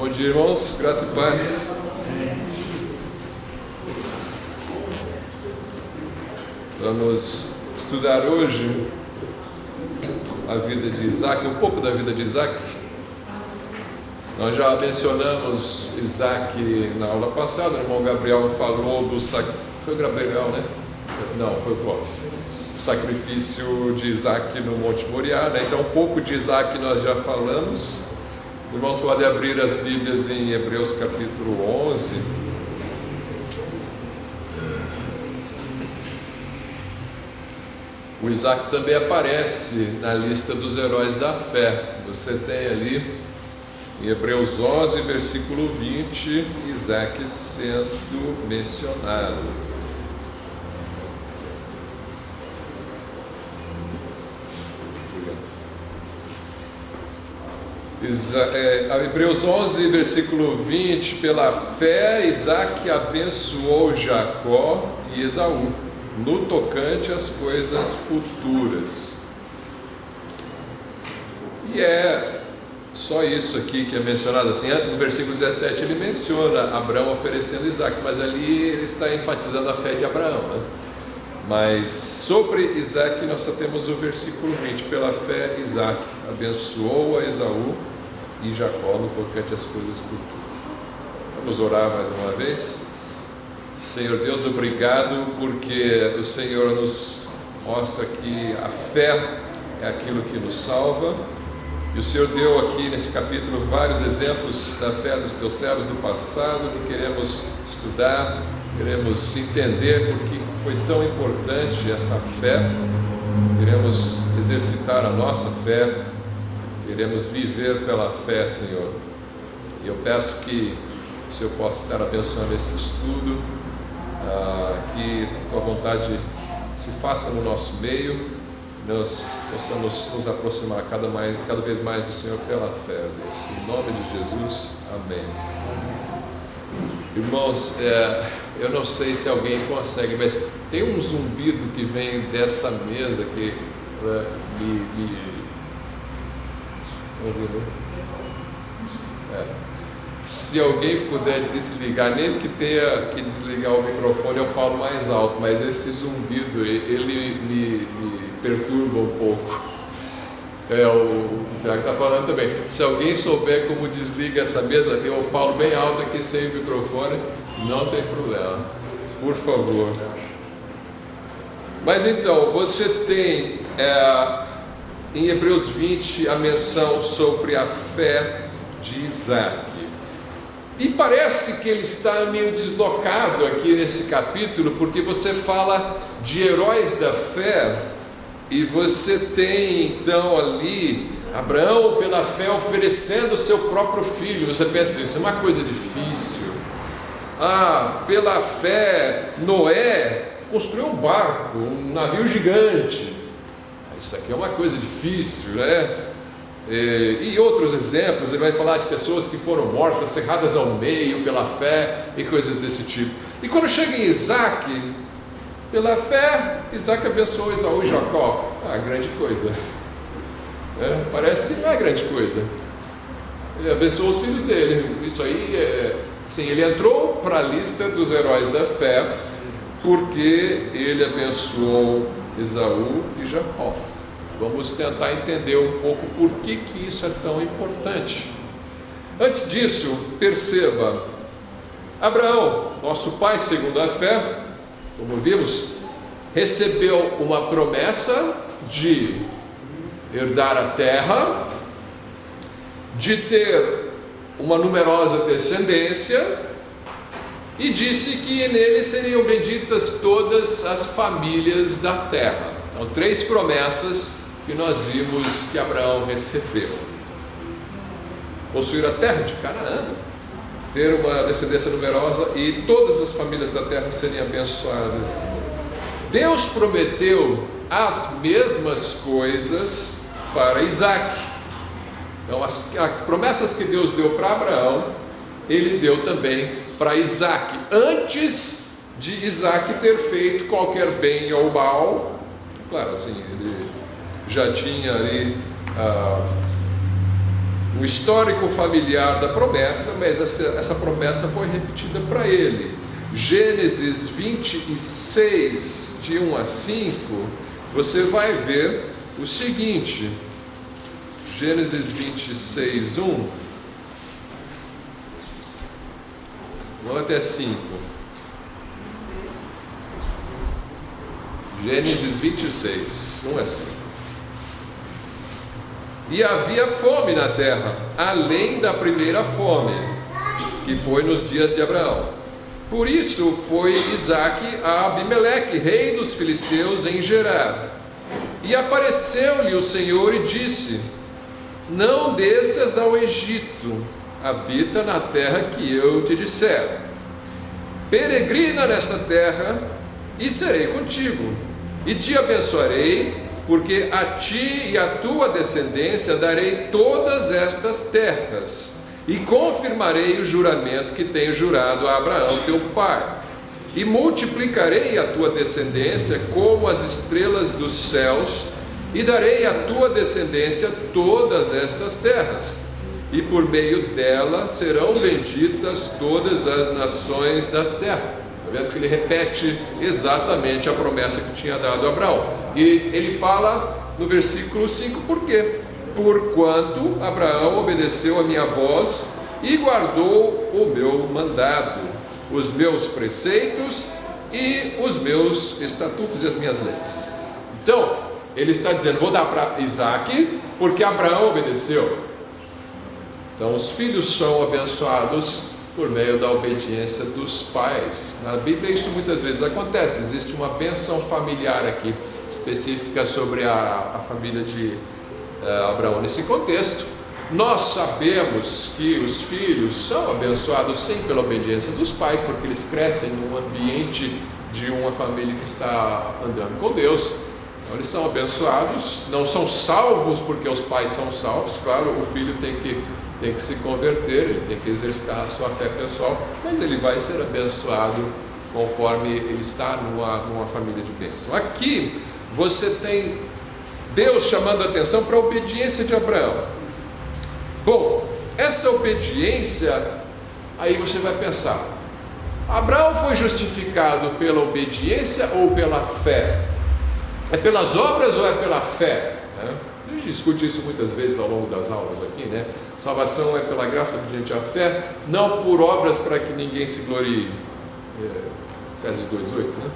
Bom dia, irmãos, graça e paz. Vamos estudar hoje a vida de Isaac, um pouco da vida de Isaac. Nós já mencionamos Isaac na aula passada, o irmão Gabriel falou do foi o Gabriel, né? Não, foi o Clóvis. O sacrifício de Isaac no Monte Moriá, né? Então um pouco de Isaac nós já falamos. Os irmãos podem abrir as Bíblias em Hebreus capítulo 11. O Isaac também aparece na lista dos heróis da fé. Você tem ali em Hebreus 11, versículo 20, Isaac sendo mencionado. Hebreus 11, versículo 20, pela fé Isaac abençoou Jacó e Esaú, no tocante às coisas futuras. E é só isso aqui que é mencionado assim. No versículo 17 ele menciona Abraão oferecendo Isaac, mas ali ele está enfatizando a fé de Abraão, né? Mas sobre Isaac nós só temos o versículo 20, pela fé Isaac abençoou a Esaú e Jacó no tocante às coisas futuras. Vamos orar mais uma vez. Senhor Deus, obrigado porque o Senhor nos mostra que a fé é aquilo que nos salva, e o Senhor deu aqui nesse capítulo vários exemplos da fé dos teus servos do passado que queremos estudar, queremos entender por que foi tão importante essa fé, queremos exercitar a nossa fé, queremos viver pela fé, Senhor. E eu peço que o Senhor possa estar abençoando esse estudo, que tua vontade se faça no nosso meio, nós possamos nos aproximar cada vez mais do Senhor pela fé, Deus. Em nome de Jesus, amém. Irmãos, eu não sei se alguém consegue, mas tem um zumbido que vem dessa mesa que se alguém puder desligar, nem que tenha que desligar o microfone, eu falo mais alto, mas esse zumbido, ele me perturba um pouco. O Tiago está falando também. Se alguém souber como desliga essa mesa, eu falo bem alto aqui sem o microfone, não tem problema, por favor. Mas então, você tem em Hebreus 20 a menção sobre a fé de Isaac. E parece que ele está meio deslocado aqui nesse capítulo, porque você fala de heróis da fé, e você tem então ali Abraão pela fé oferecendo o seu próprio filho. Você pensa, isso é uma coisa difícil. Pela fé Noé construiu um barco, um navio gigante. Isso aqui é uma coisa difícil, né? E outros exemplos, ele vai falar de pessoas que foram mortas, cerradas ao meio pela fé e coisas desse tipo. E quando chega em Isaac, pela fé, Isaac abençoou Esaú e Jacó. Grande coisa. Parece que não é grande coisa. Ele abençoou os filhos dele. Isso aí, sim, ele entrou para a lista dos heróis da fé, porque ele abençoou Esaú e Jacó. Vamos tentar entender um pouco por que isso é tão importante. Antes disso, perceba, Abraão, nosso pai segundo a fé, como vimos, recebeu uma promessa de herdar a terra, de ter uma numerosa descendência, e disse que nele seriam benditas todas as famílias da terra. Então, 3 promessas que nós vimos que Abraão recebeu: possuir a terra de Canaã, ter uma descendência numerosa e todas as famílias da terra serem abençoadas. Deus prometeu as mesmas coisas para Isaac. Então, as promessas que Deus deu para Abraão, ele deu também para Isaac, antes de Isaac ter feito qualquer bem ou mal. Claro, assim, ele já tinha ali um histórico familiar da promessa, mas essa promessa foi repetida para ele. Gênesis 26, de 1 a 5, você vai ver o seguinte, Gênesis 26, 1, vamos até 5. Gênesis 26, 1 a 5. E havia fome na terra, além da primeira fome, que foi nos dias de Abraão. Por isso foi Isaque a Abimeleque, rei dos filisteus, em Gerar. E apareceu-lhe o Senhor e disse: não desças ao Egito, habita na terra que eu te disser. Peregrina nesta terra, e serei contigo, e te abençoarei, porque a ti e a tua descendência darei todas estas terras, e confirmarei o juramento que tenho jurado a Abraão teu pai, e multiplicarei a tua descendência como as estrelas dos céus, e darei à tua descendência todas estas terras, e por meio dela serão benditas todas as nações da terra. Está vendo que ele repete exatamente a promessa que tinha dado a Abraão. E ele fala no versículo 5, por quê? Porquanto Abraão obedeceu a minha voz e guardou o meu mandado, os meus preceitos e os meus estatutos e as minhas leis. Então, ele está dizendo, vou dar para Isaque, porque Abraão obedeceu. Então, os filhos são abençoados por meio da obediência dos pais. Na Bíblia isso muitas vezes acontece, existe uma bênção familiar aqui, específica sobre a família de Abraão nesse contexto. Nós sabemos que os filhos são abençoados sim pela obediência dos pais, porque eles crescem num ambiente de uma família que está andando com Deus. Então eles são abençoados, não são salvos porque os pais são salvos, claro, o filho tem que se converter, ele tem que exercitar a sua fé pessoal, mas ele vai ser abençoado conforme ele está numa família de bênção. Aqui você tem Deus chamando a atenção para a obediência de Abraão. Bom, essa obediência, aí você vai pensar, Abraão foi justificado pela obediência ou pela fé? É pelas obras ou é pela fé? A gente discute isso muitas vezes ao longo das aulas aqui, né? Salvação é pela graça mediante a fé, não por obras para que ninguém se glorie. Efésios 2:8, né?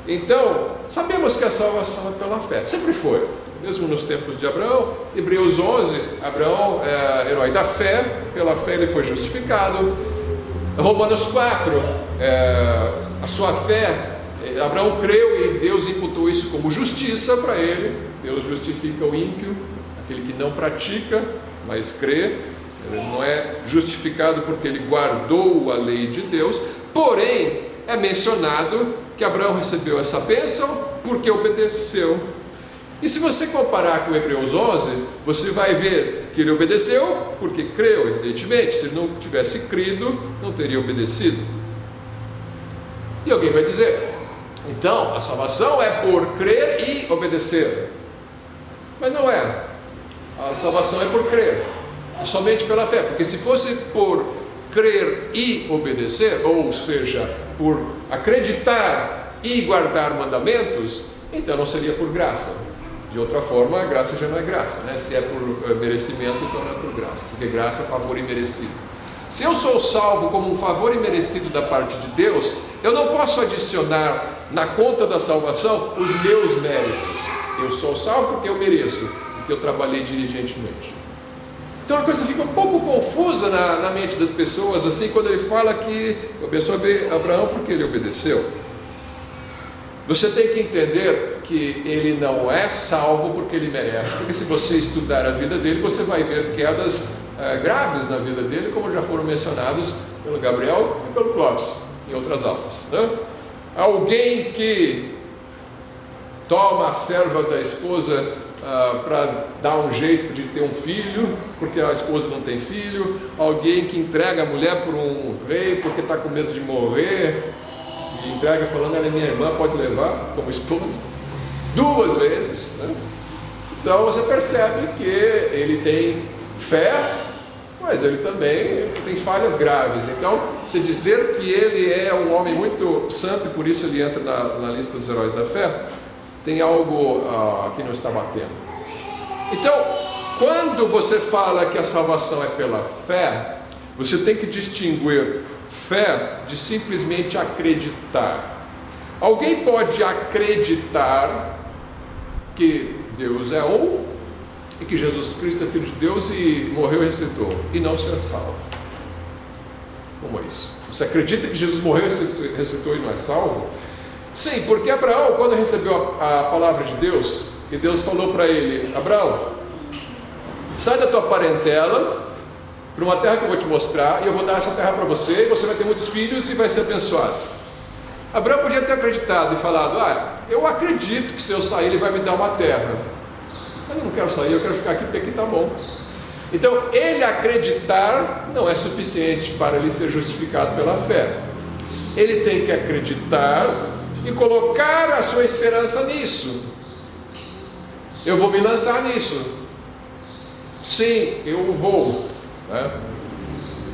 Então, sabemos que a salvação é pela fé, sempre foi, mesmo nos tempos de Abraão. Hebreus 11, Abraão é herói da fé, pela fé ele foi justificado. Romanos 4, a sua fé, Abraão creu e Deus imputou isso como justiça para ele. Deus justifica o ímpio, aquele que não pratica, mas crê. Ele não é justificado porque ele guardou a lei de Deus, porém é mencionado que Abraão recebeu essa bênção porque obedeceu. E se você comparar com Hebreus 11, você vai ver que ele obedeceu porque creu, evidentemente. Se ele não tivesse crido, não teria obedecido. E alguém vai dizer, então a salvação é por crer e obedecer. Mas não é. A salvação é por crer, é somente pela fé, porque se fosse por crer e obedecer, ou seja, por acreditar e guardar mandamentos, então não seria por graça. De outra forma, a graça já não é graça, né? Se é por merecimento, então não é por graça, porque graça é favor imerecido. Se eu sou salvo como um favor imerecido da parte de Deus, eu não posso adicionar na conta da salvação os meus méritos. Eu sou salvo porque eu mereço, porque eu trabalhei diligentemente. Então a coisa fica um pouco confusa na mente das pessoas, assim, quando ele fala que abençoou Abraão porque ele obedeceu. Você tem que entender que ele não é salvo porque ele merece, porque se você estudar a vida dele, você vai ver quedas graves na vida dele, como já foram mencionados pelo Gabriel e pelo Clóvis em outras aulas, né? Alguém que toma a serva da esposa para dar um jeito de ter um filho, porque a esposa não tem filho. Alguém que entrega a mulher para um rei porque está com medo de morrer, e entrega falando, ela é minha irmã, pode levar como esposa, 2 vezes, né? Então você percebe que ele tem fé, mas ele também tem falhas graves. Então, se dizer que ele é um homem muito santo e por isso ele entra na lista dos heróis da fé, tem algo que não está batendo. Então, quando você fala que a salvação é pela fé, você tem que distinguir fé de simplesmente acreditar. Alguém pode acreditar que Deus é um, e que Jesus Cristo é Filho de Deus e morreu e ressuscitou, e não ser salvo. Como é isso? Você acredita que Jesus morreu e ressuscitou e não é salvo? Sim, porque Abraão, quando recebeu a palavra de Deus, e Deus falou para ele: Abraão, sai da tua parentela para uma terra que eu vou te mostrar, e eu vou dar essa terra para você, e você vai ter muitos filhos e vai ser abençoado. Abraão podia ter acreditado e falado: eu acredito que se eu sair ele vai me dar uma terra, mas eu não quero sair, eu quero ficar aqui porque aqui está bom. Então, ele acreditar não é suficiente para ele ser justificado pela fé. Ele tem que acreditar e colocar a sua esperança nisso. Eu vou me lançar nisso. Sim, eu vou.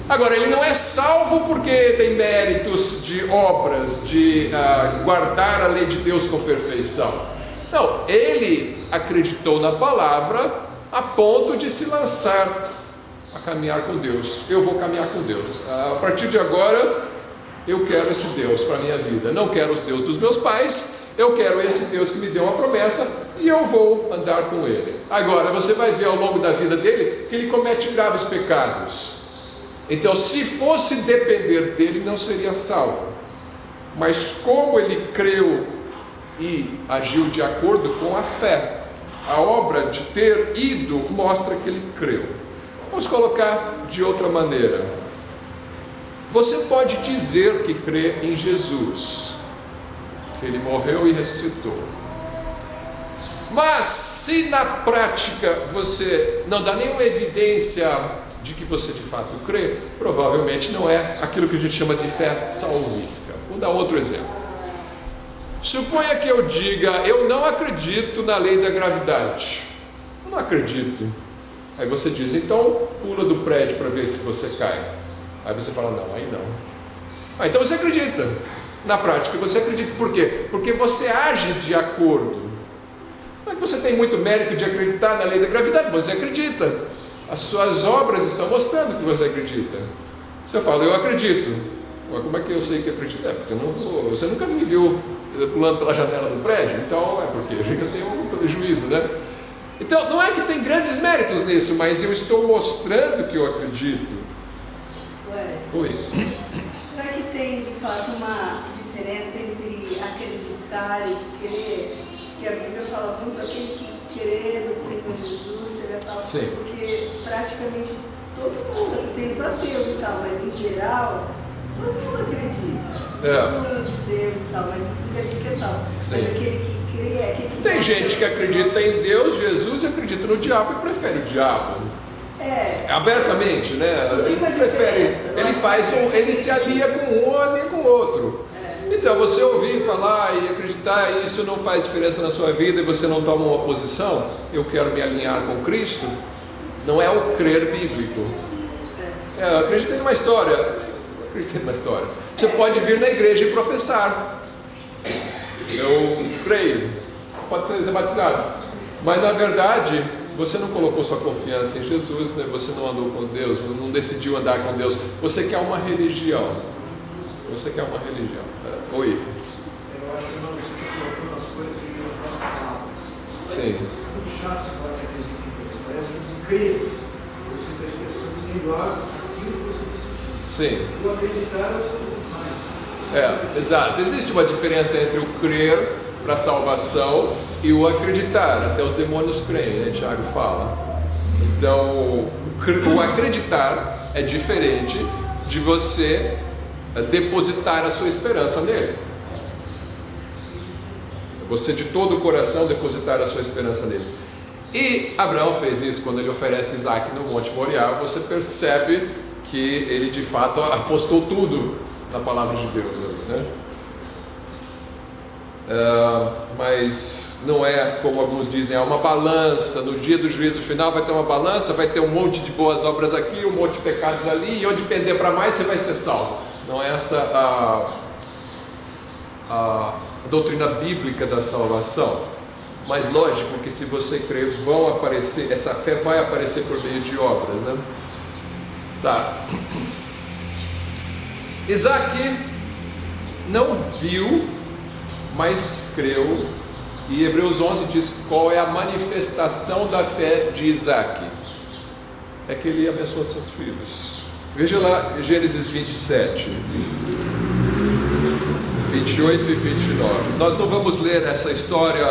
Agora, ele não é salvo porque tem méritos de obras, de guardar a lei de Deus com perfeição. Não, ele acreditou na palavra a ponto de se lançar a caminhar com Deus. Eu vou caminhar com Deus. A partir de agora, eu quero esse Deus para a minha vida. Não quero os deuses dos meus pais, eu quero esse Deus que me deu uma promessa e eu vou andar com ele. Agora, você vai ver ao longo da vida dele que ele comete graves pecados. Então, se fosse depender dele, não seria salvo. Mas como ele creu e agiu de acordo com a fé, a obra de ter ido mostra que ele creu. Vamos colocar de outra maneira. Você pode dizer que crê em Jesus, que ele morreu e ressuscitou. Mas se na prática você não dá nenhuma evidência de que você de fato crê, provavelmente não é aquilo que a gente chama de fé salvífica. Vou dar outro exemplo. Suponha que eu diga: eu não acredito na lei da gravidade. Eu não acredito. Aí você diz: então pula do prédio para ver se você cai. Aí você fala: não, aí não. Então você acredita. Na prática você acredita. Por quê? Porque você age de acordo. Não é que você tem muito mérito de acreditar na lei da gravidade, você acredita. As suas obras estão mostrando que você acredita. Você fala: eu acredito. Mas como é que eu sei que acredito? Porque eu não vou. Você nunca me viu pulando pela janela do prédio, então é porque eu tenho algum prejuízo, né? Então não é que tem grandes méritos nisso, mas eu estou mostrando que eu acredito. Oi. Será que tem de fato uma diferença entre acreditar e crer? Que a Bíblia fala muito: aquele que crê no Senhor Jesus será salvo. Sim. Porque praticamente todo mundo, tem os ateus e tal, mas em geral todo mundo acredita. Jesus, Deus e tal, mas isso não quer dizer que é salvo. Sim. Mas aquele que crê é aquele que... Tem gente que acredita em Deus, Jesus, e acredita no diabo e prefere o diabo. Abertamente, né? Não tem uma Prefere, diferença. ele se alia com um ou alia com o outro. Então, você ouvir falar e acreditar, isso não faz diferença na sua vida e você não toma uma posição: eu quero me alinhar com Cristo, não é o crer bíblico. Eu acreditei numa história. Você pode vir na igreja e professar: eu creio, pode ser batizado, mas na verdade você não colocou sua confiança em Jesus, né? Você não andou com Deus, não decidiu andar com Deus. Você quer uma religião. Oi. Eu acho que não estou colocando as coisas em nossas palavras. Sim. É muito chato você falar que acredita em Deus. Parece que não creio. Você está expressando melhor aquilo que você está sentindo. Sim. O acreditar é o mais. Exato. Existe uma diferença entre o crer para a salvação e o acreditar. Até os demônios creem, né? Tiago fala. Então, o acreditar é diferente de você depositar a sua esperança nele. Você de todo o coração depositar a sua esperança nele. E Abraão fez isso quando ele oferece Isaac no Monte Moriá. Você percebe que ele de fato apostou tudo na palavra de Deus, né? mas não é como alguns dizem, é uma balança. No dia do juízo final vai ter uma balança, vai ter um monte de boas obras aqui, um monte de pecados ali, e onde pender para mais você vai ser salvo. Não é essa a doutrina bíblica da salvação. Mas lógico que se você crer, vão aparecer, essa fé vai aparecer por meio de obras, né? Tá. Isaac não viu, mas creu. E Hebreus 11 diz qual é a manifestação da fé de Isaac. É que ele abençoa seus filhos. Veja lá Gênesis 27, 28 e 29. Nós não vamos ler essa história,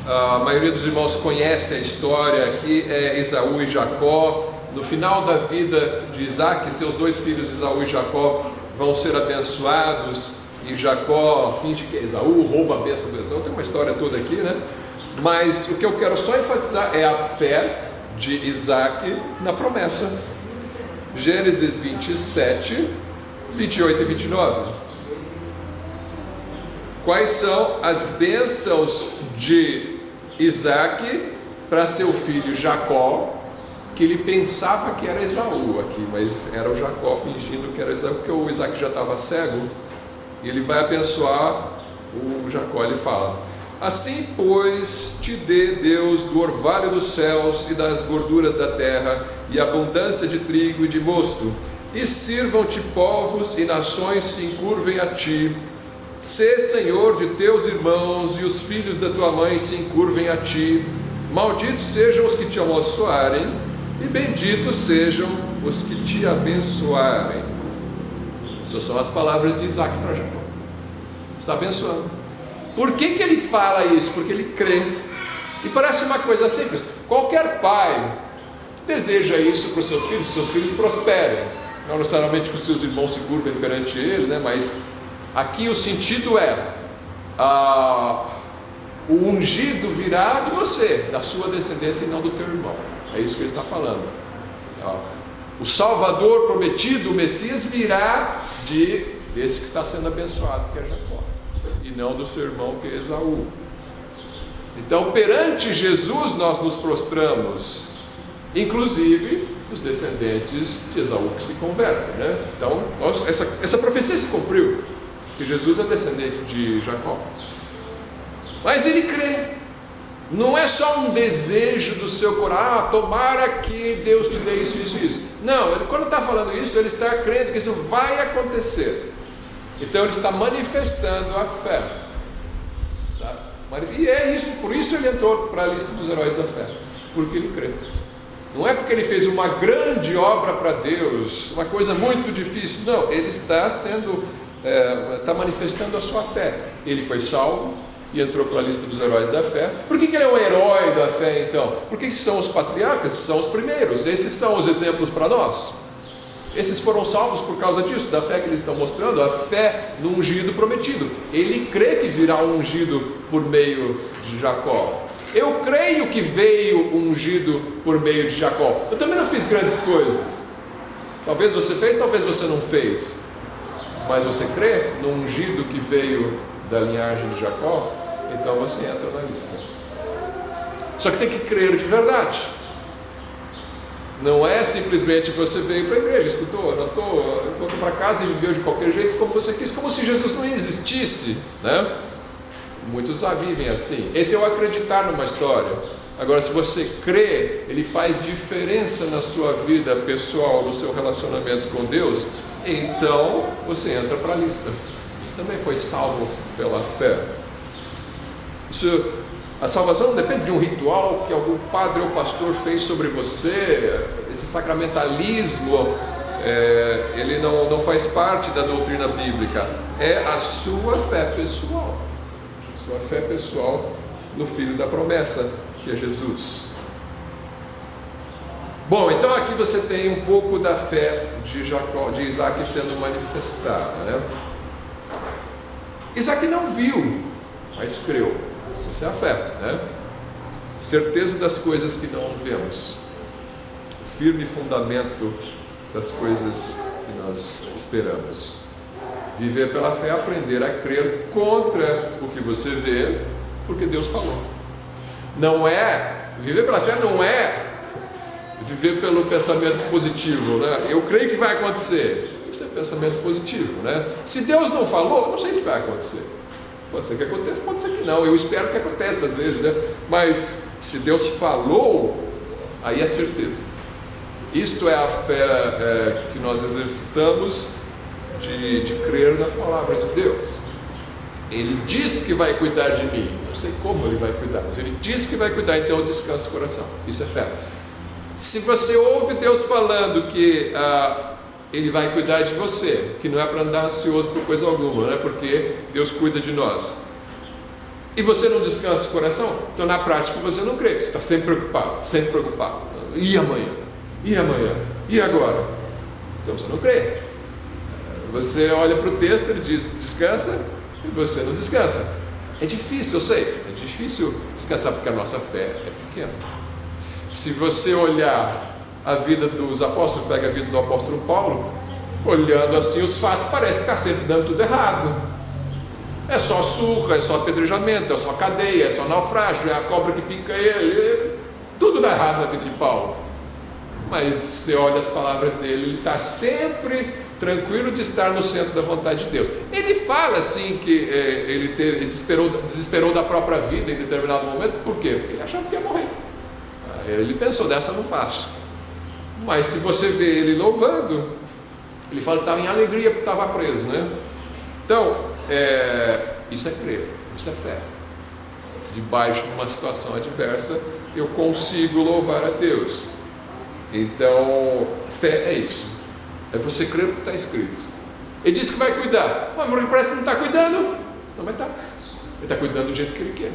a maioria dos irmãos conhece a história. Aqui é Esaú e Jacó. No final da vida de Isaac, seus dois filhos Esaú e Jacó vão ser abençoados, e Jacó finge que Esaú rouba a bênção do Esaú. Tem uma história toda aqui, né? Mas o que eu quero só enfatizar é a fé de Isaac na promessa. Gênesis 27, 28 e 29. Quais são as bênçãos de Isaac para seu filho Jacó, que ele pensava que era Esaú aqui, mas era o Jacó fingindo que era Esaú, porque o Isaac já estava cego, e ele vai abençoar o Jacó. Ele fala: assim, pois, te dê Deus do orvalho dos céus e das gorduras da terra, e abundância de trigo e de mosto, e sirvam-te povos e nações se encurvem a ti. Sê Senhor de teus irmãos, e os filhos da tua mãe se encurvem a ti. Malditos sejam os que te amaldiçoarem, e benditos sejam os que te abençoarem. Essas são as palavras de Isaac para Jacó. Está abençoando. Por que ele fala isso? Porque ele crê. E parece uma coisa simples. Qualquer pai deseja isso para os seus filhos prosperem. Não necessariamente que os seus irmãos se curvem perante ele, né? Mas aqui o sentido é: o ungido virá de você, da sua descendência, e não do teu irmão. É isso que ele está falando. O Salvador prometido, o Messias, virá desse que está sendo abençoado, que é Jacó, e não do seu irmão, que é Esaú. Então, perante Jesus nós nos prostramos, inclusive os descendentes de Esaú que se convertem, né? Então, essa profecia se cumpriu, que Jesus é descendente de Jacó. Mas ele crê. Não é só um desejo do seu coração, tomara que Deus te dê isso, isso, isso. Não, ele, quando está falando isso, ele está crendo que isso vai acontecer. Então ele está manifestando a fé. E é isso, por isso ele entrou para a lista dos heróis da fé, porque ele crê. Não é porque ele fez uma grande obra para Deus, uma coisa muito difícil. Não, ele está manifestando a sua fé. Ele foi salvo e entrou para a lista dos heróis da fé. Por que ele é o herói da fé, então? Porque são os patriarcas, são os primeiros. Esses são os exemplos para nós. Esses foram salvos por causa disso, da fé que eles estão mostrando, a fé no ungido prometido. Ele crê que virá um ungido por meio de Jacó. Eu creio que veio um ungido por meio de Jacó. Eu também não fiz grandes coisas. Talvez você fez, talvez você não fez. Mas você crê no ungido que veio da linhagem de Jacó? Então você entra na lista. Só que tem que crer de verdade. Não é simplesmente você veio para a igreja, estudou, anotou, voltou para casa e viveu de qualquer jeito como você quis, como se Jesus não existisse, né? Muitos já vivem assim. Esse é o acreditar numa história. Agora, se você crê, ele faz diferença na sua vida pessoal, no seu relacionamento com Deus, então você entra para a lista. Você também foi salvo pela fé. A salvação não depende de um ritual que algum padre ou pastor fez sobre você. Esse sacramentalismo, ele não faz parte da doutrina bíblica. É a sua fé pessoal. Sua fé pessoal no Filho da promessa, que é Jesus. Bom, então aqui você tem um pouco da fé de Isaac sendo manifestada, né? Isaac não viu, mas creu. Isso é a fé, né? Certeza das coisas que não vemos, firme fundamento das coisas que nós esperamos. Viver pela fé é aprender a crer contra o que você vê, porque Deus falou. Viver pela fé não é viver pelo pensamento positivo, né? Eu creio que vai acontecer. Isso é pensamento positivo, né? Se Deus não falou, não sei se vai acontecer. Pode ser que aconteça, pode ser que não. Eu espero que aconteça às vezes, né? Mas se Deus falou, aí é certeza. Isto é a fé que nós exercitamos de crer nas palavras de Deus. Ele diz que vai cuidar de mim. Não sei como ele vai cuidar, mas ele diz que vai cuidar, então eu descanso o coração. Isso é fé. Se você ouve Deus falando que Ele vai cuidar de você, que não é para andar ansioso por coisa alguma, né? Porque Deus cuida de nós, e você não descansa o coração, então na prática você não crê, você está sempre preocupado, sempre preocupado. E amanhã? E amanhã? E agora? Então você não crê. Você olha para o texto, ele diz descansa, e você não descansa. É difícil, eu sei, é difícil descansar porque a nossa fé é pequena. Se você olhar a vida dos apóstolos, pega a vida do apóstolo Paulo, olhando assim os fatos, parece que está sempre dando tudo errado. É só surra, é só apedrejamento, é só cadeia, é só naufrágio, é a cobra que pica ele, tudo dá errado na vida de Paulo. Mas você olha as palavras dele, ele está sempre tranquilo de estar no centro da vontade de Deus. Ele fala assim que ele desesperou da própria vida em determinado momento. Por quê? Porque ele achava que ia morrer. Ele pensou, dessa não passo. Mas se você vê ele louvando, ele fala que estava em alegria porque estava preso, né? Então, isso é crer, isso é fé. Debaixo de uma situação adversa, eu consigo louvar a Deus. Então, fé é isso. É você crer porque está escrito. Ele disse que vai cuidar. Mas parece que não está cuidando. Não, mas está. Ele está cuidando do jeito que ele quer.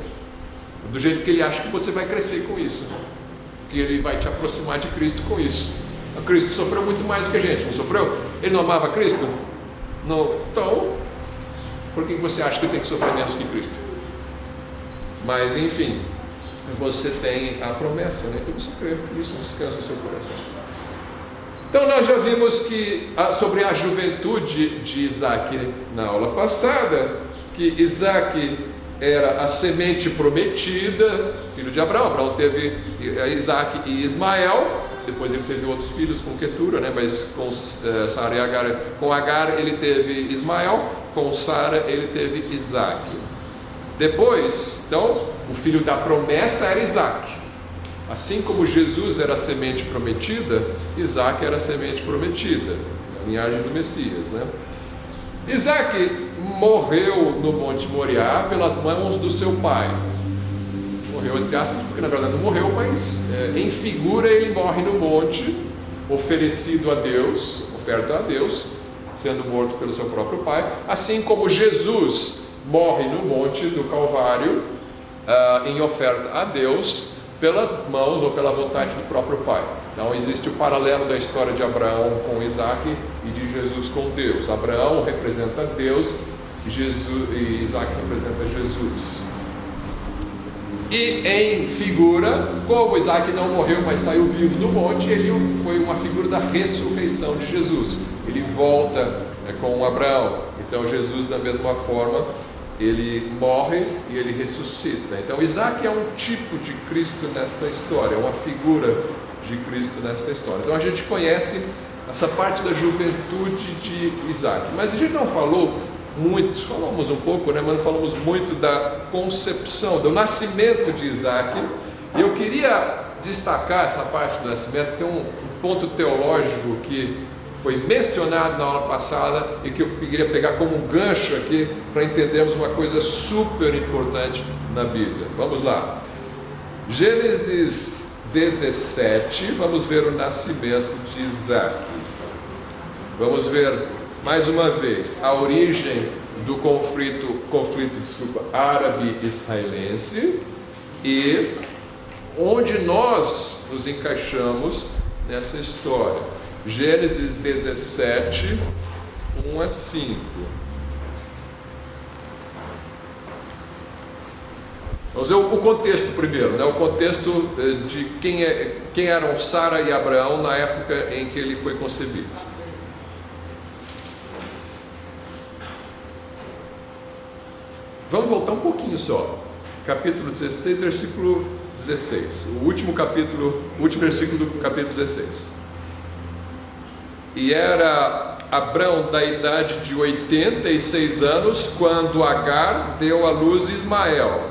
Do jeito que ele acha que você vai crescer com isso. Que ele vai te aproximar de Cristo com isso. O Cristo sofreu muito mais do que a gente, não sofreu? Ele não amava Cristo? Não. Então, por que você acha que tem que sofrer menos que Cristo? Mas enfim, você tem a promessa, né? Então você crê, isso descansa o seu coração. Então nós já vimos que sobre a juventude de Isaac na aula passada, que Isaac era a semente prometida, filho de Abraão. Abraão teve Isaac e Ismael, depois ele teve outros filhos com Quetura, né? Mas com Sara e Agar, com Agar ele teve Ismael, com Sara ele teve Isaac. Depois, então, o filho da promessa era Isaac. Assim como Jesus era a semente prometida, Isaac era a semente prometida, a linhagem do Messias, né? Isaac morreu no Monte Moriá pelas mãos do seu pai. Morreu entre aspas, porque na verdade não morreu, mas em figura ele morre no monte, oferecido a Deus, oferta a Deus, sendo morto pelo seu próprio pai. Assim como Jesus morre no monte do Calvário, em oferta a Deus, pelas mãos ou pela vontade do próprio pai. Então existe o paralelo da história de Abraão com Isaac e de Jesus com Deus. Abraão representa Deus e Isaac representa Jesus. E em figura, como Isaac não morreu, mas saiu vivo do monte, ele foi uma figura da ressurreição de Jesus. Ele volta com Abraão. Então Jesus, da mesma forma, ele morre e ele ressuscita. Então Isaac é um tipo de Cristo nesta história, é uma figura de Cristo nesta história. Então a gente conhece essa parte da juventude de Isaac, mas a gente não falou muito, falamos um pouco, né, mas não falamos muito da concepção, do nascimento de Isaac. E eu queria destacar essa parte do nascimento. Tem um ponto teológico que foi mencionado na aula passada e que eu queria pegar como um gancho aqui para entendermos uma coisa super importante na Bíblia. Vamos lá. Gênesis 17, vamos ver o nascimento de Isaac. Vamos ver mais uma vez a origem do conflito árabe-israelense e onde nós nos encaixamos nessa história. Gênesis 17, 1 a 5. Vamos ver o contexto primeiro, né? O contexto de quem eram Sara e Abraão na época em que ele foi concebido. Vamos voltar um pouquinho só. Capítulo 16, versículo 16. O último versículo do capítulo 16. E era Abrão da idade de 86 anos, quando Agar deu à luz Ismael.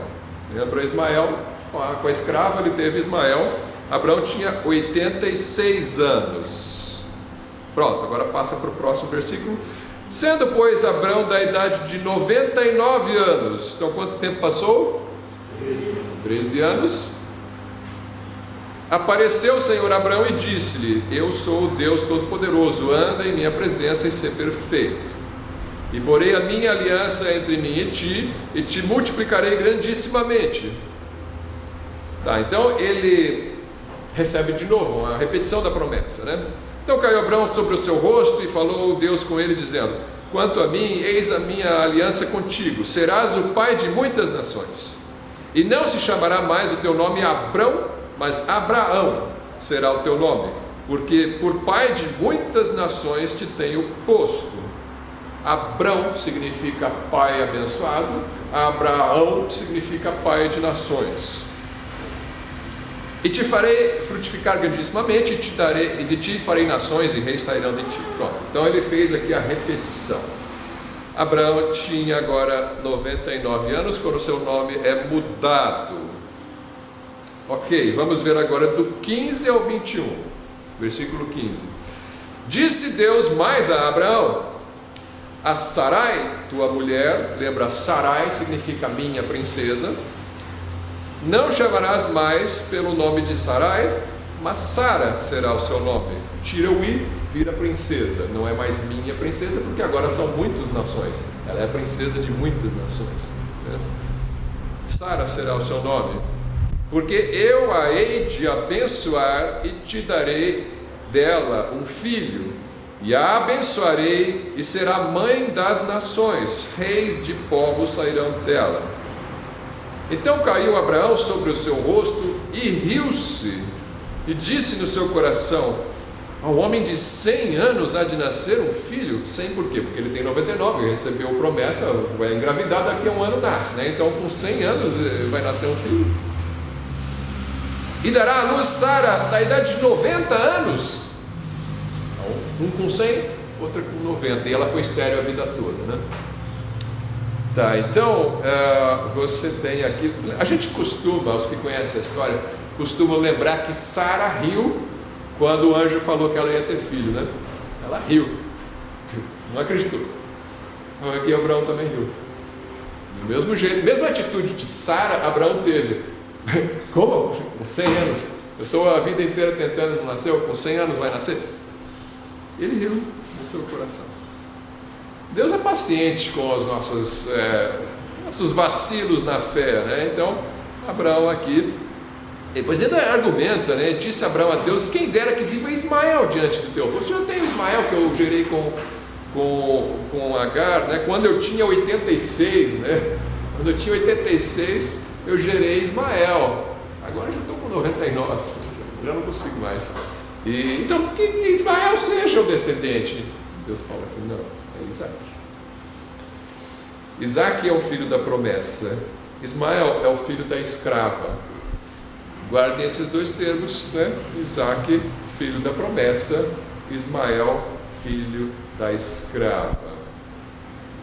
Lembra Ismael? Com a escrava ele teve Ismael. Abrão tinha 86 anos. Pronto, agora passa para o próximo versículo. Sendo, pois, Abrão da idade de 99 anos. Então, quanto tempo passou? 13 anos. Apareceu o Senhor a Abrão e disse-lhe: eu sou o Deus Todo-Poderoso, anda em minha presença e ser perfeito. E porei a minha aliança entre mim e te multiplicarei grandissimamente. Tá, então ele recebe de novo uma repetição da promessa, né? Então caiu Abrão sobre o seu rosto e falou Deus com ele, dizendo: quanto a mim, eis a minha aliança contigo, serás o pai de muitas nações. E não se chamará mais o teu nome Abrão, mas Abraão será o teu nome, porque por pai de muitas nações te tenho posto. Abrão significa pai abençoado, Abraão significa pai de nações. E te farei frutificar grandissimamente, e de ti farei nações, e reis sairão de ti. Pronto, então ele fez aqui a repetição. Abraão tinha agora 99 anos, quando o seu nome é mudado. Ok, vamos ver agora do 15 ao 21, versículo 15. Disse Deus mais a Abraão: a Sarai, tua mulher, lembra, Sarai significa minha princesa, não chamarás mais pelo nome de Sarai, mas Sara será o seu nome. Tira o i, vira princesa. Não é mais minha princesa, porque agora são muitas nações. Ela é a princesa de muitas nações, né? Sara será o seu nome, porque eu a hei de abençoar e te darei dela um filho, e a abençoarei e será mãe das nações, reis de povos sairão dela. Então caiu Abraão sobre o seu rosto e riu-se, e disse no seu coração: ao homem de 100 anos há de nascer um filho. 100 por quê? Porque ele tem 99, recebeu promessa, vai engravidar, daqui a um ano nasce, né? Então com 100 anos vai nascer um filho. E dará à luz Sara da idade de 90 anos. Um com 100, outra com 90, e ela foi estéril a vida toda, né? Tá, então você tem aqui, a gente costuma, os que conhecem a história, costumam lembrar que Sara riu quando o anjo falou que ela ia ter filho, né? Ela riu, não acreditou. Aqui Abraão também riu, do mesmo jeito, mesma atitude de Sara, Abraão teve. Como? Com 100 anos, eu estou a vida inteira tentando, não nasceu, com 100 anos vai nascer? Ele riu no seu coração. Deus é paciente com os nossos vacilos na fé, né? Então, Abraão aqui, depois ainda argumenta, né? Disse Abraão a Deus: quem dera que viva Ismael diante do teu rosto. Eu tenho Ismael que eu gerei com Agar, né? Quando eu tinha 86, né? Quando eu tinha 86, eu gerei Ismael. Agora eu já estou com 99, já não consigo mais. Então, que Ismael seja o descendente. Deus fala que não, é Isaac. Isaac é o filho da promessa, Ismael é o filho da escrava. Guardem esses dois termos, né? Isaac, filho da promessa, Ismael, filho da escrava.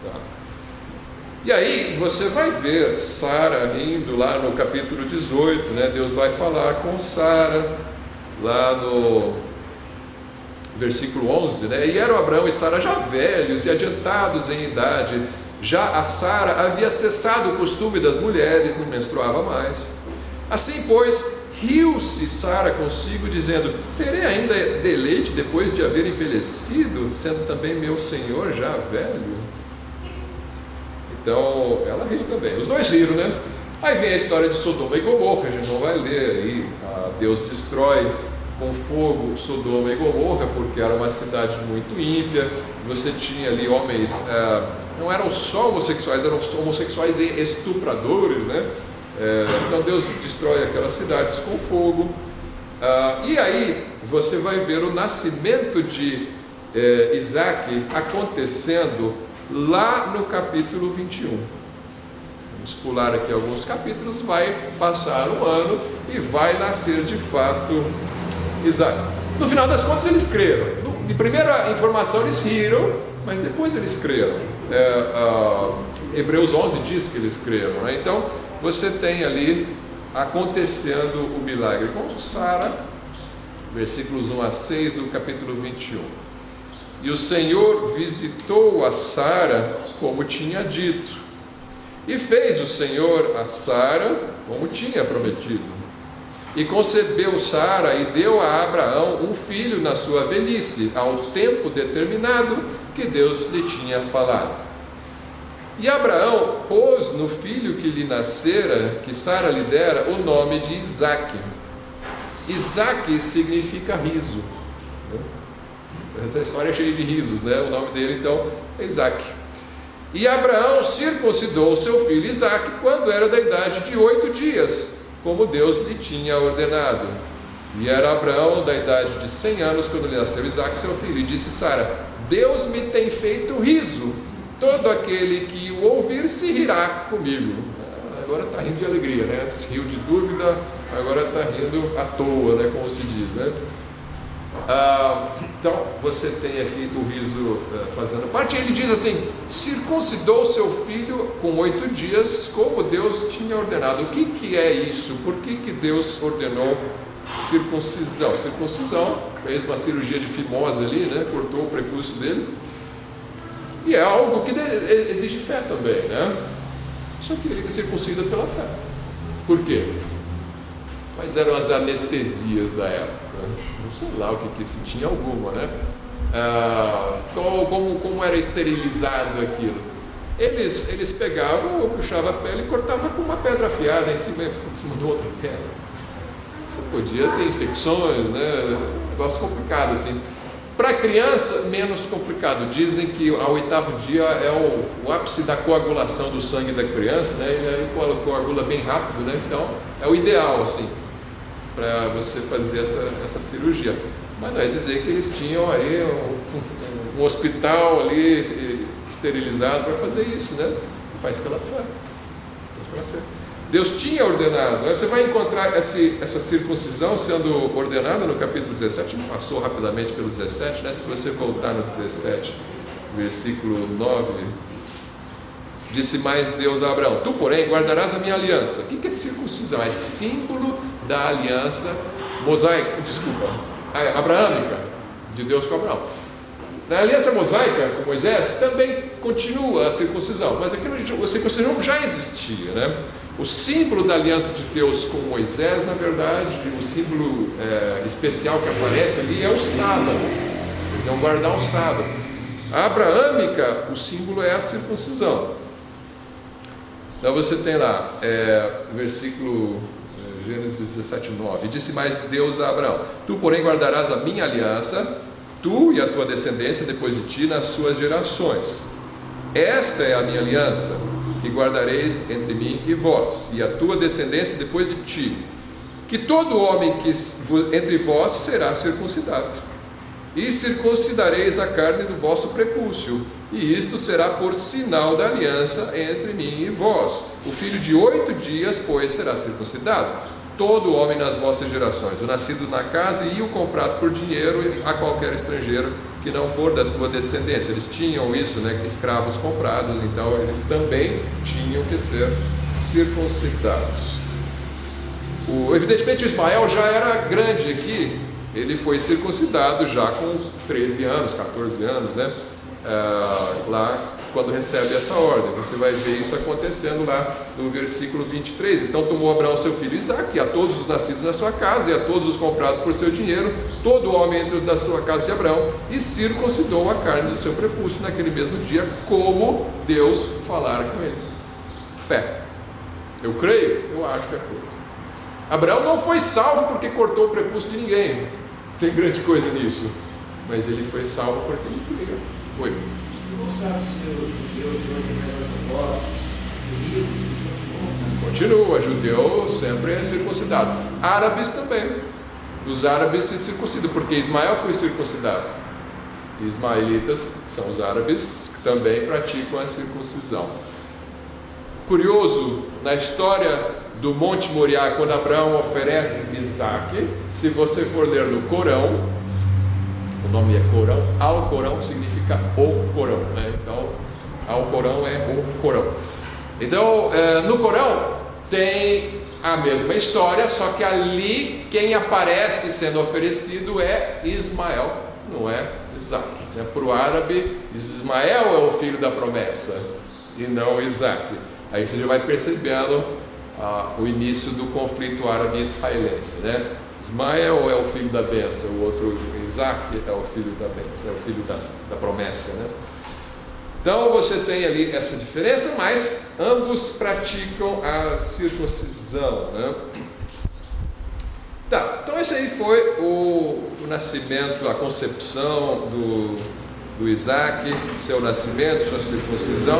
Tá. E aí você vai ver Sara rindo lá no capítulo 18, né? Deus vai falar com Sara lá no versículo 11, né? E eram Abraão e Sara já velhos e adiantados em idade. Já a Sara havia cessado o costume das mulheres, não menstruava mais. Assim, pois, riu-se Sara consigo, dizendo: terei ainda deleite depois de haver envelhecido, sendo também meu senhor já velho? Então, ela riu também. Os dois riram, né? Aí vem a história de Sodoma e Gomorra, a gente não vai ler aí. Deus destrói com fogo Sodoma e Gomorra, porque era uma cidade muito ímpia. Você tinha ali homens, não eram só homossexuais, eram homossexuais e estupradores, né? Então Deus destrói aquelas cidades com fogo. E aí você vai ver o nascimento de Isaac acontecendo lá no capítulo 21. vamos pular aqui alguns capítulos, vai passar um ano e vai nascer de fato Isaac. No final das contas eles creram. De primeira informação eles riram, mas depois eles creram. Hebreus 11 diz que eles creram, né? Então você tem ali acontecendo o milagre com Sara, versículos 1 a 6 do capítulo 21. E o Senhor visitou a Sara como tinha dito, e fez o Senhor a Sara como tinha prometido. E concebeu Sara e deu a Abraão um filho na sua velhice, ao tempo determinado que Deus lhe tinha falado. E Abraão pôs no filho que lhe nascera, que Sara lhe dera, o nome de Isaque. Isaque significa riso. Essa história é cheia de risos, né? O nome dele então é Isaque. E Abraão circuncidou seu filho Isaque quando era da idade de 8 dias, como Deus lhe tinha ordenado. E era Abraão da idade de 100 anos quando lhe nasceu Isaque seu filho. E disse Sara: Deus me tem feito riso, todo aquele que o ouvir se rirá comigo. Agora está rindo de alegria, né? Antes riu de dúvida, agora está rindo à toa, né? Como se diz, né? Então você tem aqui o riso fazendo parte. Ele diz assim: circuncidou seu filho com 8 dias, como Deus tinha ordenado. O que é isso? Por que Deus ordenou circuncisão? Circuncisão, fez uma cirurgia de fimose ali, né? Cortou o prepúcio dele. E é algo que exige fé também, né? Só que ele circuncida pela fé. Por quê? Quais eram as anestesias da época? Não sei lá o que se tinha alguma, né? Como era esterilizado aquilo? Eles pegavam ou puxavam a pele e cortavam com uma pedra afiada em cima de outra pedra. Você podia ter infecções, né? Um negócio complicado assim. Para criança, menos complicado. Dizem que ao 8º dia é o ápice da coagulação do sangue da criança, né? E aí coagula bem rápido, né? Então é o ideal assim para você fazer essa cirurgia. Mas não é dizer que eles tinham aí um hospital ali esterilizado para fazer isso, né? Faz pela fé. Deus tinha ordenado, né? Você vai encontrar essa circuncisão sendo ordenada no capítulo 17, passou rapidamente pelo 17, né? Se você voltar no 17, versículo 9, disse mais Deus a Abraão: tu, porém, guardarás a minha aliança. O que é circuncisão? É símbolo da aliança mosaica, abraâmica, de Deus com Abraão. Na aliança mosaica com Moisés também continua a circuncisão, mas aquilo a circuncisão já existia, né? O símbolo da aliança de Deus com Moisés, na verdade, o símbolo especial que aparece ali é o sábado. Eles vão guardar o sábado. A abraâmica, o símbolo é a circuncisão. Então você tem lá, versículo Gênesis 17, 9. Disse mais Deus a Abraão: tu, porém, guardarás a minha aliança, tu e a tua descendência depois de ti, nas suas gerações. Esta é a minha aliança, que guardareis entre mim e vós, e a tua descendência depois de ti, que todo homem que entre vós será circuncidado, e circuncidareis a carne do vosso prepúcio, e isto será por sinal da aliança entre mim e vós. O filho de 8 dias, pois, será circuncidado. Todo homem nas vossas gerações, o nascido na casa e o comprado por dinheiro a qualquer estrangeiro que não for da tua descendência. Eles tinham isso, né? Escravos comprados, então eles também tinham que ser circuncidados. Evidentemente o Ismael já era grande aqui, ele foi circuncidado já com 13 anos, 14 anos, né? Lá quando recebe essa ordem, você vai ver isso acontecendo lá no versículo 23. Então tomou Abraão seu filho Isaque, e a todos os nascidos na sua casa, e a todos os comprados por seu dinheiro, todo homem entre os da sua casa de Abraão, e circuncidou a carne do seu prepúcio naquele mesmo dia, como Deus falara com ele. Fé. Eu creio? Eu acho que é curto. Abraão não foi salvo porque cortou o prepúcio de ninguém, não tem grande coisa nisso, mas ele foi salvo porque ele cria. Foi. Não sabe se os judeus hoje continua, judeu sempre é circuncidado. Árabes também. Os árabes se circuncidam, porque Ismael foi circuncidado. Ismaelitas são os árabes que também praticam a circuncisão. curioso na história do Monte Moriá, quando Abraão oferece Isaac. Se você for ler no Corão, o nome é Corão, Alcorão significa o Corão, né? Então, Alcorão é o Corão. Então, no Corão tem a mesma história, só que ali quem aparece sendo oferecido é Ismael, não é Isaac. Para o árabe, Ismael é o filho da promessa e não Isaac. Aí você já vai percebendo o início do conflito árabe-israelense, né? Ismael é o filho da bênção, o outro Isaac é o filho da bênção, é o filho da promessa, né? Então você tem ali essa diferença, mas ambos praticam a circuncisão, né? Tá, então esse aí foi o nascimento, a concepção do Isaac, seu nascimento, sua circuncisão.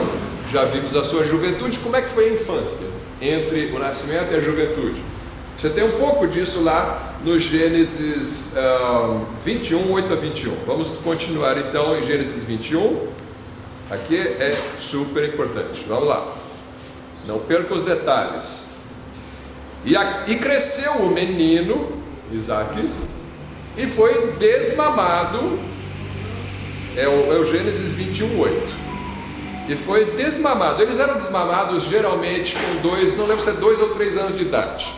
Já vimos a sua juventude. Como é que foi a infância entre o nascimento e a juventude? Você tem um pouco disso lá no Gênesis 21, 8 a 21. Vamos continuar então em Gênesis 21. Aqui é super importante. Vamos lá. Não perca os detalhes. E cresceu o menino, Isaac, e foi desmamado. É o Gênesis 21, 8. E foi desmamado. Eles eram desmamados geralmente com não lembro se é 2 ou 3 anos de idade.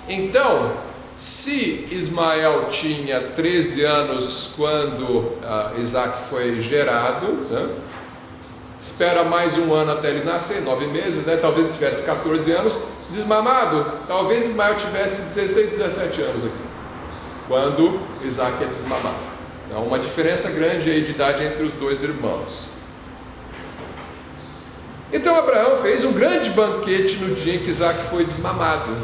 Então, se Ismael tinha 13 anos quando Isaac foi gerado, né? Espera mais um ano até ele nascer, 9 meses, né? Talvez ele tivesse 14 anos, desmamado, talvez Ismael tivesse 16, 17 anos aqui, quando Isaac é desmamado. Então, uma diferença grande aí de idade entre os dois irmãos. Então Abraão fez um grande banquete no dia em que Isaac foi desmamado.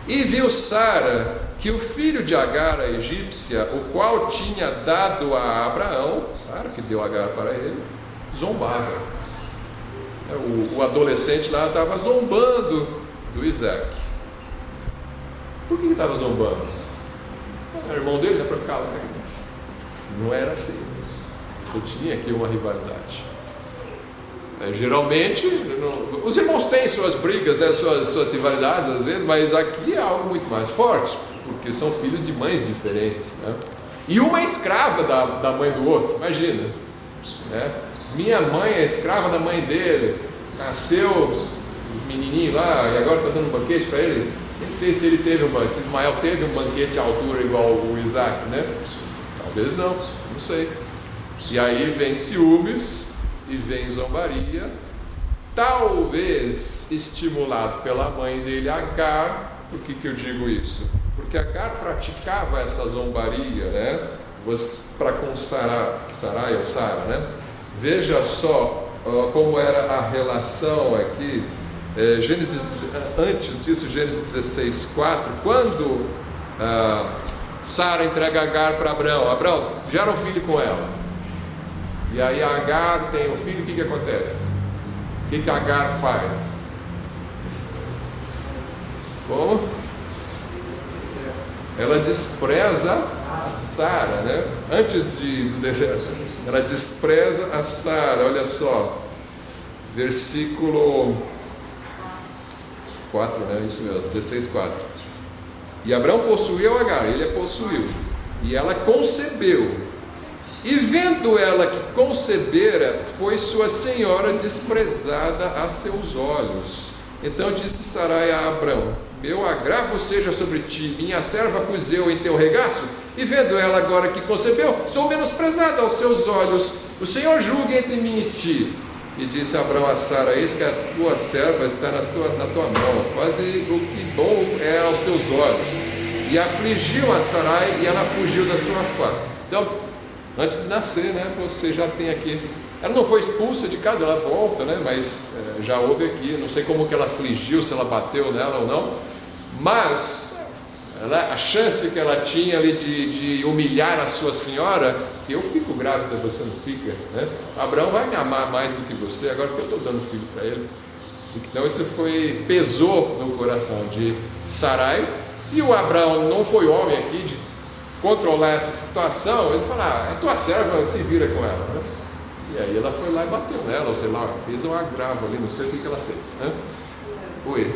E viu Sara, que o filho de Agar, a egípcia, o qual tinha dado a Abraão, Sara que deu Agar para ele, zombava. O adolescente lá estava zombando do Isaac. Por que estava zombando? Era irmão dele, não é para ficar lá. Não era assim. Você tinha aqui uma rivalidade. Geralmente, os irmãos têm suas brigas, né, suas rivalidades às vezes, mas aqui é algo muito mais forte, porque são filhos de mães diferentes, né? E uma é escrava da mãe do outro, imagina, né? Minha mãe é escrava da mãe dele, nasceu os menininhos lá e agora está dando um banquete para ele. Nem sei se se Ismael teve um banquete à altura igual o Isaac, né? Talvez não sei. E aí vem ciúmes e vem zombaria, talvez estimulado pela mãe dele, Agar. Por que eu digo isso? Porque Agar praticava essa zombaria, né? Para com Sarai ou Sara, né? Veja só como era a relação aqui. Antes disso, Gênesis 16, 4, quando Sara entrega Agar para Abraão, Abraão gera um filho com ela. E aí Agar tem um filho, o que acontece? O que Agar faz? Como? Ela despreza a Sara, né? Antes do deserto, ela despreza a Sara. Olha só, versículo 4, né? Isso mesmo, 16, 4. E Abraão possuiu Agar, ele a possuiu, e ela concebeu. E vendo ela que concebera, foi sua senhora desprezada a seus olhos. Então disse Sarai a Abraão: meu agravo seja sobre ti, minha serva pus eu em teu regaço. E vendo ela agora que concebeu, sou menosprezada aos seus olhos. O Senhor julgue entre mim e ti. E disse Abraão a Sara: eis que a tua serva está na tua mão, faze o que bom é aos teus olhos. E afligiu a Sarai, e ela fugiu da sua face. Então, antes de nascer, né, você já tem aqui. Ela não foi expulsa de casa, ela volta, né, mas já houve aqui. Não sei como que ela afligiu, se ela bateu nela ou não, mas a chance que ela tinha ali de humilhar a sua senhora, que eu fico grávida, você não fica, né? Abraão vai me amar mais do que você, agora que eu estou dando filho para ele. Então isso pesou no coração de Sarai. E o Abraão não foi homem aqui de controlar essa situação. Ele fala: a tua serva se vira com ela, né? E aí ela foi lá e bateu nela, ou sei lá, fez um agravo ali, não sei o que ela fez, né? Oi.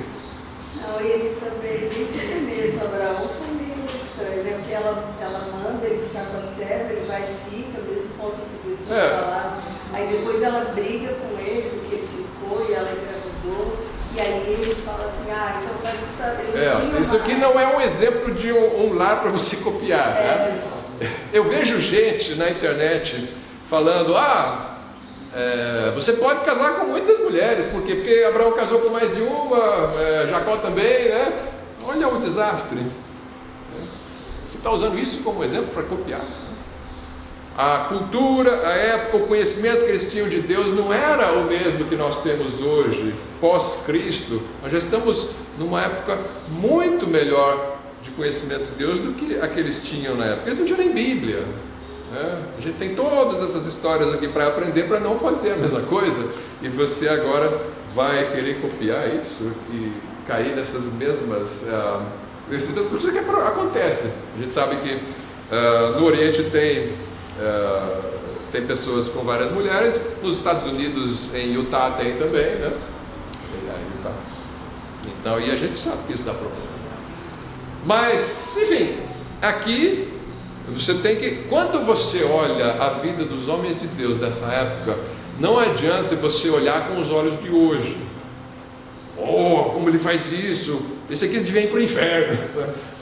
Não, ele também, desde o começo, Abraão foi meio estranho, né? Porque ela manda ele ficar com a serva, ele vai e fica, mesmo ponto que o pessoal falava. Aí depois ela briga com ele, porque ele ficou e ela engravidou. E aí ele fala assim, então faz o que sabe. Isso aqui não é um exemplo de um lar para você copiar, né? Eu vejo gente na internet falando, você pode casar com muitas mulheres, por quê? Porque Abraão casou com mais de uma, Jacó também, né? Olha o desastre. Você está usando isso como exemplo para copiar. A cultura, a época, o conhecimento que eles tinham de Deus não era o mesmo que nós temos hoje, pós-Cristo. Nós já estamos numa época muito melhor de conhecimento de Deus do que a que eles tinham na época. Eles não tinham nem Bíblia. A gente tem todas essas histórias aqui para aprender, para não fazer a mesma coisa, e você agora vai querer copiar isso e cair nessas mesmas coisas que acontecem. A gente sabe que no Oriente tem pessoas com várias mulheres, nos Estados Unidos, em Utah tem também, né? Então, e a gente sabe que isso dá problema. Mas, enfim, aqui você tem que, quando você olha a vida dos homens de Deus dessa época, não adianta você olhar com os olhos de hoje. Como ele faz isso? Esse aqui devia ir para o inferno.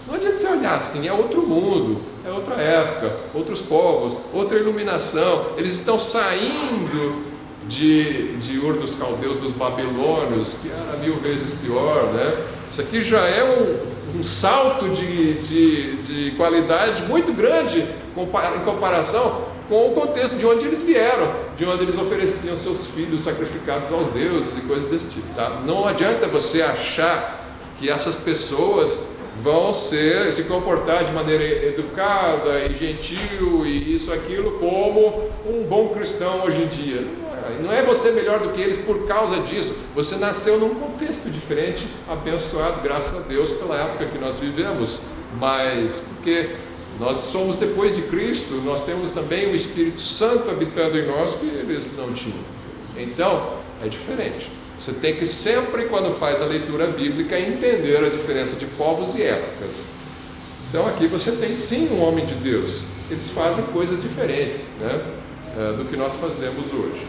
Não adianta você olhar assim, é outro mundo, é outra época, outros povos, outra iluminação. Eles estão saindo de Ur dos Caldeus, dos Babilônios, que era 1000 vezes pior, né? Isso aqui já é um salto de qualidade muito grande em comparação com o contexto de onde eles vieram, de onde eles ofereciam seus filhos sacrificados aos deuses e coisas desse tipo, tá? Não adianta você achar que essas pessoas vão se comportar de maneira educada e gentil e isso, aquilo, como um bom cristão hoje em dia. Não é você melhor do que eles por causa disso. Você nasceu num contexto diferente, abençoado, graças a Deus, pela época que nós vivemos. Mas porque nós somos depois de Cristo, nós temos também o Espírito Santo habitando em nós que eles não tinham. Então, é diferente. Você tem que sempre, quando faz a leitura bíblica, entender a diferença de povos e épocas. Então aqui você tem sim um homem de Deus. Eles fazem coisas diferentes, né, do que nós fazemos hoje.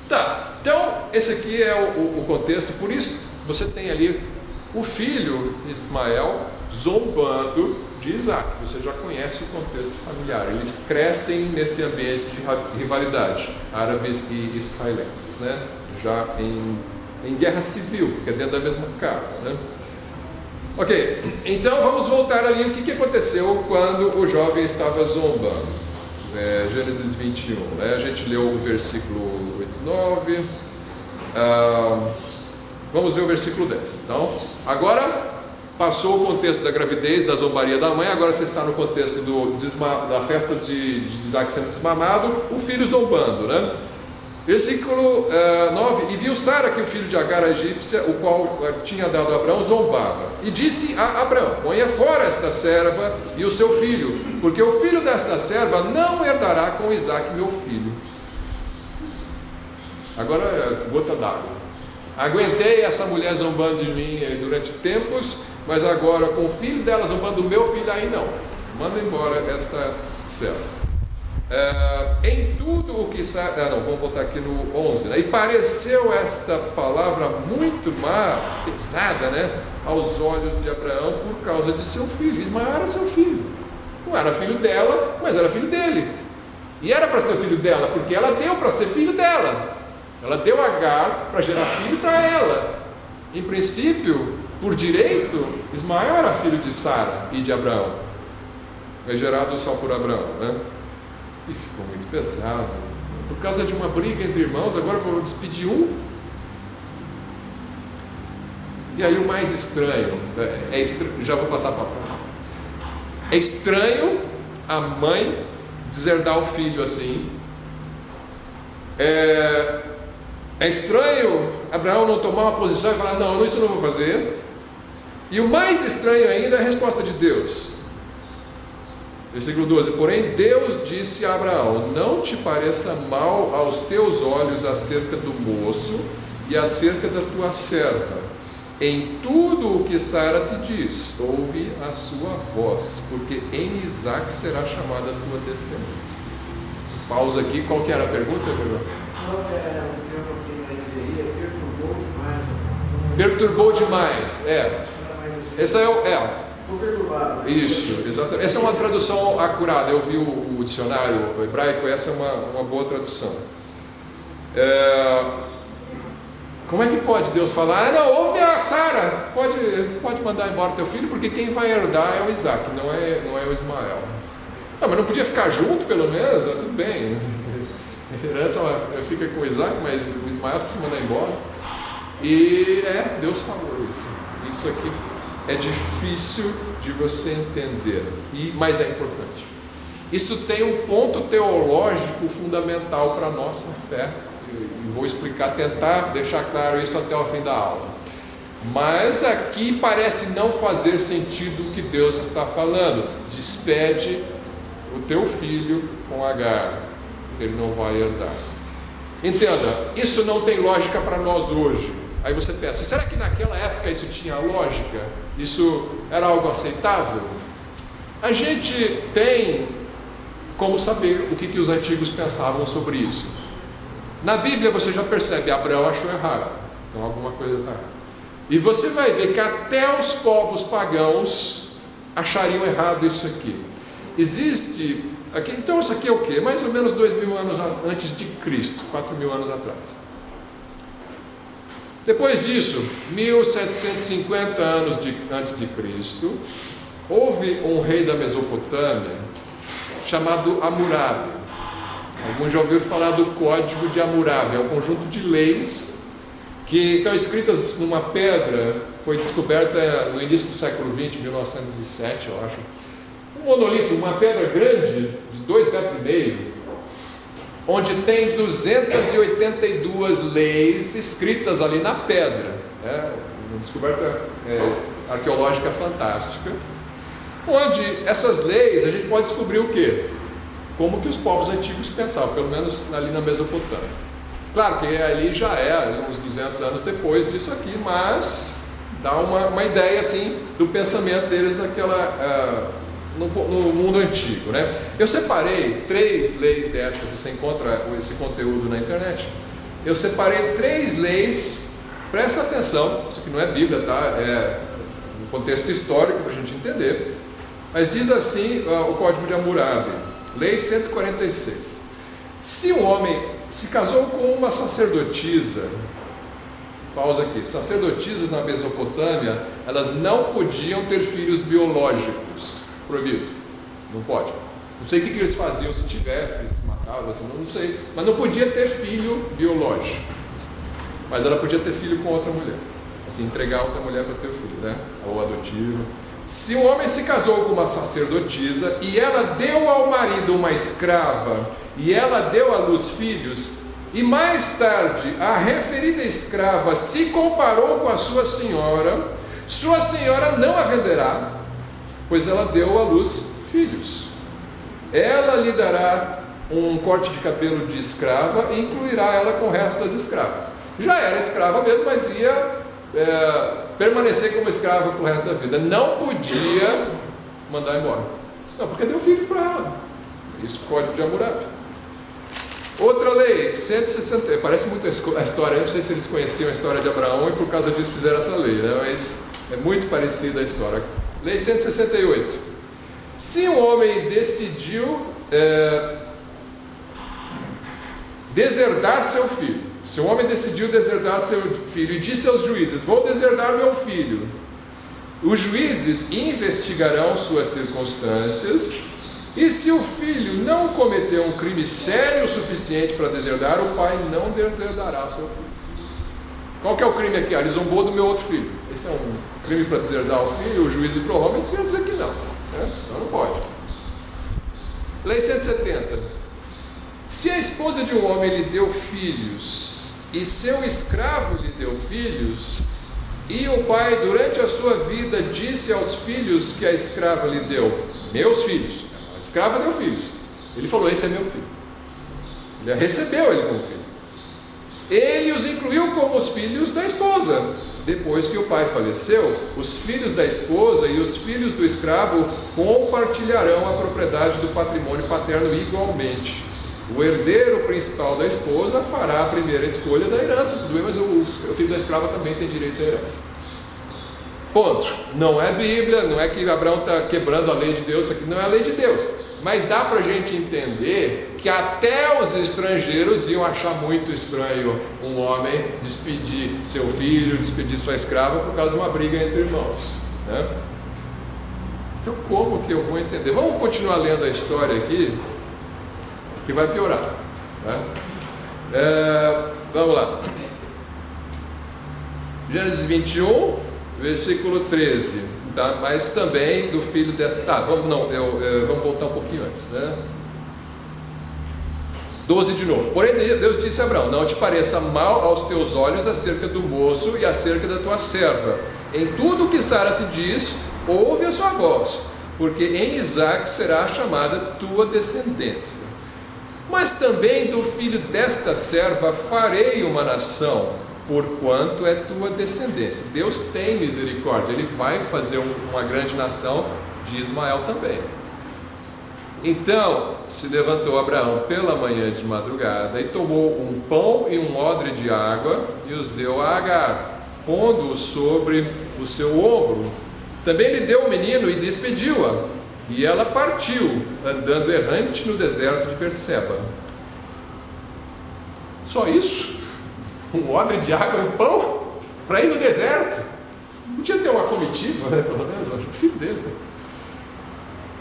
Tá, então esse aqui é o contexto. Por isso você tem ali o filho Ismael zombando de Isaac. Você já conhece o contexto familiar. Eles crescem nesse ambiente de rivalidade, árabes e israelenses, né? Já em guerra civil, que é dentro da mesma casa, né? Ok, então vamos voltar ali. O que aconteceu quando o jovem estava zombando? Gênesis 21, né? A gente leu o versículo 8 e 9. Vamos ver o versículo 10. Então, agora passou o contexto da gravidez, da zombaria da mãe. Agora você está no contexto da festa de Isaac sendo desmamado, o filho zombando, né? Versículo 9: E viu Sara que o filho de Agar, a egípcia, o qual tinha dado a Abraão, zombava. E disse a Abraão: Ponha fora esta serva e o seu filho, porque o filho desta serva não herdará com Isaac, meu filho. Agora, gota d'água. Aguentei essa mulher zombando de mim durante tempos, mas agora com o filho dela zombando do meu filho, aí não. Manda embora esta serva. Em tudo o que vamos voltar aqui no 11, né? E pareceu esta palavra muito má, pesada, né, aos olhos de Abraão por causa de seu filho. Ismael era seu filho, não era filho dela, mas era filho dele, e era para ser filho dela, porque ela deu para ser filho dela. Ela deu Agar para gerar filho para ela. Em princípio, por direito, Ismael era filho de Sara e de Abraão, foi gerado só por Abraão, né? E ficou muito pesado. Por causa de uma briga entre irmãos, agora vou despedir um. E aí o mais estranho, já vou passar para a próxima. É estranho a mãe deserdar o filho assim. É estranho Abraão não tomar uma posição e falar: não, isso eu não vou fazer. E o mais estranho ainda é a resposta de Deus. Versículo 12: porém Deus disse a Abraão: não te pareça mal aos teus olhos acerca do moço e acerca da tua serva. Em tudo o que Sara te diz, ouve a sua voz, porque em Isaque será chamada a tua descendência. Pausa aqui, qual que era a pergunta? Não, é um termo que na perturbou demais. Perturbou demais, Essa Estou perturbado. Isso, exatamente. Essa é uma tradução acurada. Eu vi o dicionário hebraico, essa é uma boa tradução. Como é que pode Deus falar: não, ouve a Sara, pode mandar embora teu filho, porque quem vai herdar é o Isaque, não é o Ismael. Não, mas não podia ficar junto, pelo menos? Tudo bem, a herança fica com o Isaque, mas o Ismael precisa mandar embora. E Deus falou isso. Isso aqui é difícil de você entender, mas é importante. Isso tem um ponto teológico fundamental para a nossa fé. E vou explicar, tentar deixar claro isso até o fim da aula. Mas aqui parece não fazer sentido o que Deus está falando. Despede o teu filho com Agar, ele não vai herdar. Entenda, isso não tem lógica para nós hoje. Aí você pensa: será que naquela época isso tinha lógica? Isso era algo aceitável? A gente tem como saber o que os antigos pensavam sobre isso. Na Bíblia você já percebe: Abraão achou errado, então alguma coisa está errada. E você vai ver que até os povos pagãos achariam errado isso aqui. Existe aqui, então isso aqui é o quê? Mais ou menos 2.000 anos antes de Cristo, 4.000 anos atrás. Depois disso, 1750 anos antes de Cristo, houve um rei da Mesopotâmia chamado Hammurabi. Alguns já ouviram falar do Código de Hammurabi. É um conjunto de leis que estão escritas numa pedra. Foi descoberta no início do século XX, 1907, eu acho. Um monolito, uma pedra grande, de 2,5 metros, onde tem 282 leis escritas ali na pedra. Uma descoberta arqueológica fantástica. Onde essas leis a gente pode descobrir o quê? Como que os povos antigos pensavam, pelo menos ali na Mesopotâmia. Claro que ali já é uns 200 anos depois disso aqui, mas dá uma ideia assim do pensamento deles no mundo antigo, né? Eu separei 3 leis dessas, você encontra esse conteúdo na internet. Eu separei 3 leis, presta atenção, isso aqui não é Bíblia, tá? É um contexto histórico para a gente entender. Mas diz assim o Código de Hammurabi, Lei 146: se um homem se casou com uma sacerdotisa, pausa aqui, sacerdotisas na Mesopotâmia, elas não podiam ter filhos biológicos, proibido, não pode. Não sei o que eles faziam se tivesse, se matavam, assim, não sei, mas não podia ter filho biológico, mas ela podia ter filho com outra mulher, assim, entregar outra mulher para ter o filho, né? Ou adotivo. Se um homem se casou com uma sacerdotisa e ela deu ao marido uma escrava e ela deu à luz filhos, e mais tarde a referida escrava se comparou com a sua senhora não a venderá, pois ela deu à luz filhos. Ela lhe dará um corte de cabelo de escrava e incluirá ela com o resto das escravas. Já era escrava mesmo, mas ia permanecer como escrava para o resto da vida. Não podia mandar embora. Não, porque deu filhos para ela. Isso é o Código de Hammurabi. Outra lei, 160. Parece muito a história, eu não sei se eles conheciam a história de Abraão e por causa disso fizeram essa lei, né? Mas é muito parecida a história. Lei 168. Se um homem decidiu deserdar seu filho, se um homem decidiu deserdar seu filho e disse aos juízes: vou deserdar meu filho, os juízes investigarão suas circunstâncias, e se o filho não cometeu um crime sério o suficiente para deserdar, o pai não deserdará seu filho. Qual que é o crime aqui? Ele zombou do meu outro filho. Esse é um crime para deserdar o filho? Os juízes provavelmente iam dizer que não, né? Então não pode. Lei 170. Se a esposa de um homem lhe deu filhos e seu escravo lhe deu filhos, e o pai durante a sua vida disse aos filhos que a escrava lhe deu: meus filhos, ela escrava deu filhos. Ele falou: esse é meu filho. Ele recebeu ele como filho. Ele os incluiu como os filhos da esposa. Depois que o pai faleceu, os filhos da esposa e os filhos do escravo compartilharão a propriedade do patrimônio paterno igualmente. O herdeiro principal da esposa fará a primeira escolha da herança, tudo bem, mas o filho da escrava também tem direito à herança. Ponto. Não é Bíblia, não é que Abraão está quebrando a lei de Deus, isso aqui não é a lei de Deus. Mas dá para a gente entender que até os estrangeiros iam achar muito estranho um homem despedir seu filho, despedir sua escrava por causa de uma briga entre irmãos, né? Então como que eu vou entender? Vamos continuar lendo a história aqui, que vai piorar, né? Vamos lá. Gênesis 21, versículo 13. Tá, mas também do filho desta. Tá, vamos voltar um pouquinho antes, né? 12 de novo. Porém, Deus disse a Abraão: não te pareça mal aos teus olhos acerca do moço e acerca da tua serva. Em tudo o que Sara te diz, ouve a sua voz, porque em Isaque será chamada tua descendência. Mas também do filho desta serva farei uma nação, porquanto é tua descendência. Deus tem misericórdia, Ele vai fazer uma grande nação de Ismael também. Então se levantou Abraão pela manhã de madrugada e tomou um pão e um odre de água e os deu a Agar, pondo-o sobre o seu ombro. Também lhe deu o menino e despediu-a, e ela partiu, andando errante no deserto de Berseba. Só isso? Um odre de água e um pão para ir no deserto? Podia ter uma comitiva, né, pelo menos, acho, o filho dele.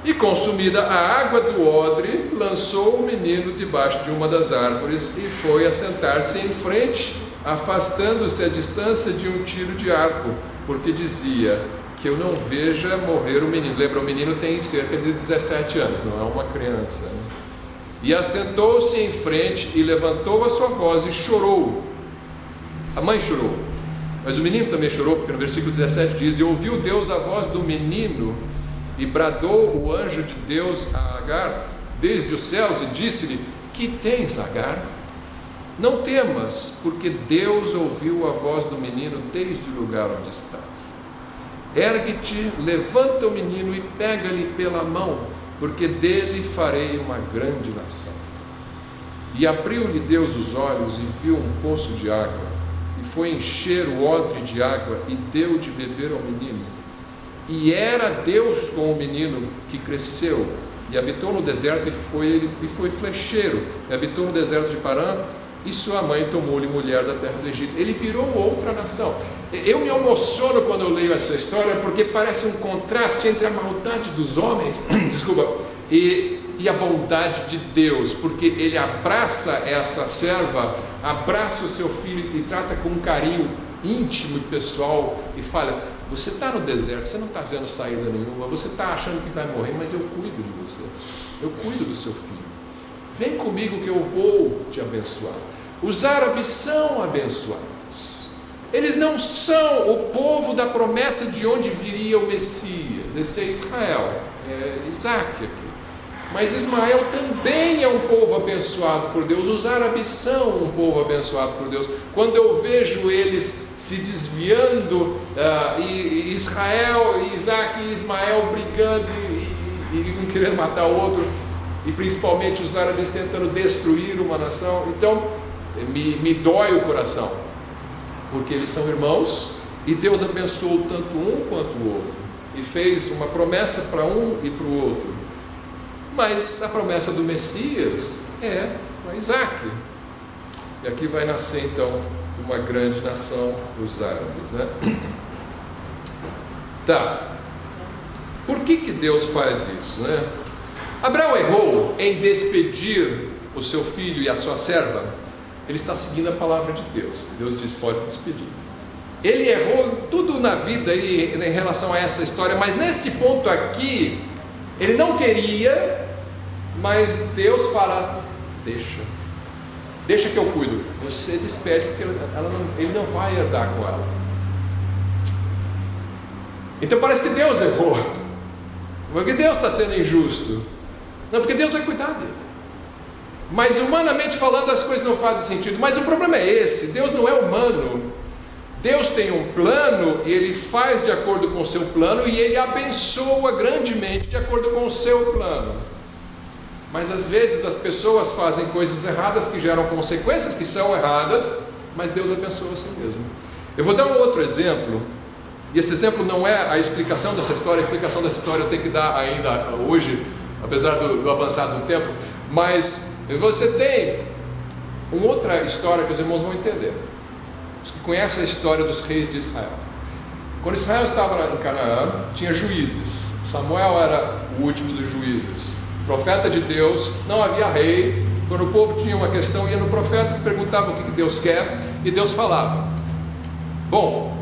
E consumida a água do odre, lançou o menino debaixo de uma das árvores e foi assentar-se em frente, afastando-se a distância de um tiro de arco, porque dizia: que eu não veja morrer o menino. Lembra, o menino tem cerca de 17 anos, não é uma criança, né? E assentou-se em frente e levantou a sua voz e chorou. A mãe chorou, mas o menino também chorou, porque no versículo 17 diz: e ouviu Deus a voz do menino, e bradou o anjo de Deus a Agar desde os céus e disse-lhe: que tens, Agar? Não temas, porque Deus ouviu a voz do menino desde o lugar onde está. Ergue-te, levanta o menino e pega-lhe pela mão, porque dele farei uma grande nação. E abriu-lhe Deus os olhos e viu um poço de água, e foi encher o odre de água e deu de beber ao menino. E era Deus com o menino, que cresceu e habitou no deserto, e foi flecheiro, e habitou no deserto de Parã, e sua mãe tomou-lhe mulher da terra do Egito. Ele virou outra nação. Eu me emociono quando eu leio essa história, porque parece um contraste entre a maldade dos homens e a bondade de Deus, porque ele abraça essa serva, abraça o seu filho e trata com um carinho íntimo e pessoal, e fala: você está no deserto, você não está vendo saída nenhuma, você está achando que vai morrer, mas eu cuido de você, eu cuido do seu filho, vem comigo que eu vou te abençoar. Os árabes são abençoados, eles não são o povo da promessa de onde viria o Messias, esse é Israel, é Isaque aqui. Mas Ismael também é um povo abençoado por Deus. Os árabes são um povo abençoado por Deus. Quando eu vejo eles se desviando, e Israel, e Isaac e Ismael brigando e um querendo matar o outro, e principalmente os árabes tentando destruir uma nação, então me dói o coração, porque eles são irmãos e Deus abençoou tanto um quanto o outro, e fez uma promessa para um e para o outro. Mas a promessa do Messias é para Isaque. E aqui vai nascer então uma grande nação, os árabes, né? Tá. Por que Deus faz isso, né? Abraão errou em despedir o seu filho e a sua serva. Ele está seguindo a palavra de Deus. Deus diz: pode despedir. Ele errou tudo na vida em relação a essa história, mas nesse ponto aqui ele não queria, mas Deus fala: deixa que eu cuido. Você despede, porque ele não vai herdar com ela. Então parece que Deus errou, porque Deus está sendo injusto. Não, porque Deus vai cuidar dele. Mas humanamente falando, as coisas não fazem sentido. Mas o problema é esse: Deus não é humano. Deus tem um plano e Ele faz de acordo com o seu plano, e Ele abençoa grandemente de acordo com o seu plano. Mas às vezes as pessoas fazem coisas erradas que geram consequências que são erradas, mas Deus abençoa a si mesmo. Eu vou dar um outro exemplo, e esse exemplo não é a explicação dessa história. A explicação dessa história eu tenho que dar ainda hoje, apesar do avançado do tempo. Mas você tem uma outra história que os irmãos vão entender. Os que conhecem a história dos reis de Israel. Quando Israel estava em Canaã, tinha juízes. Samuel era o último dos juízes, profeta de Deus, não havia rei. Quando o povo tinha uma questão, ia no profeta, perguntava o que Deus quer, e Deus falava. Bom,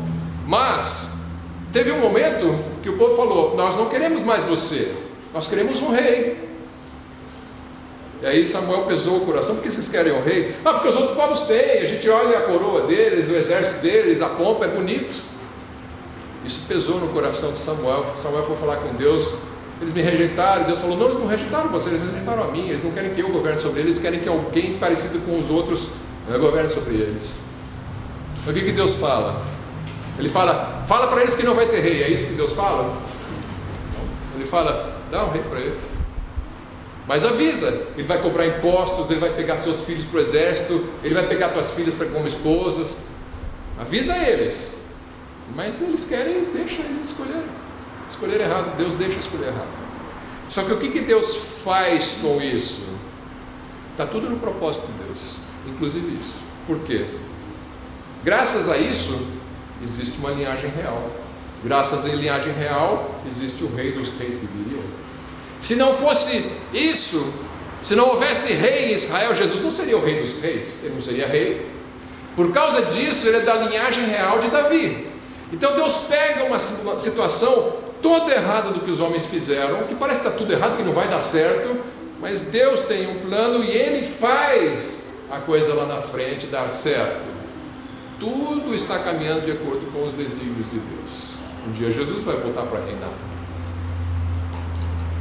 mas teve um momento que o povo falou: nós não queremos mais você, nós queremos um rei. E aí Samuel pesou o coração: por que vocês querem um rei? Ah, porque os outros povos têm, a gente olha a coroa deles, o exército deles, a pompa, é bonito. Isso pesou no coração de Samuel. Samuel foi falar com Deus: eles me rejeitaram. Deus falou: não, eles não rejeitaram você, eles rejeitaram a mim. Eles não querem que eu governe sobre eles, eles querem que alguém parecido com os outros governe sobre eles. O que Deus fala? Ele fala para eles que não vai ter rei. É isso que Deus fala? Ele fala: dá um rei para eles, mas avisa, ele vai cobrar impostos, ele vai pegar seus filhos para o exército, ele vai pegar tuas filhas como esposas. Avisa eles. Mas eles querem, deixa eles escolher errado. Deus deixa escolher errado. Só que o que Deus faz com isso? Está tudo no propósito de Deus, inclusive isso. Por quê? Graças a isso existe uma linhagem real. Graças à linhagem real existe o rei dos reis que viria. Se não fosse isso, se não houvesse rei em Israel, Jesus não seria o rei dos reis, ele não seria rei. Por causa disso, ele é da linhagem real de Davi. Então Deus pega uma situação toda errada do que os homens fizeram, que parece que está tudo errado, que não vai dar certo, mas Deus tem um plano e Ele faz a coisa lá na frente dar certo. Tudo está caminhando de acordo com os desígnios de Deus. Um dia Jesus vai voltar para reinar.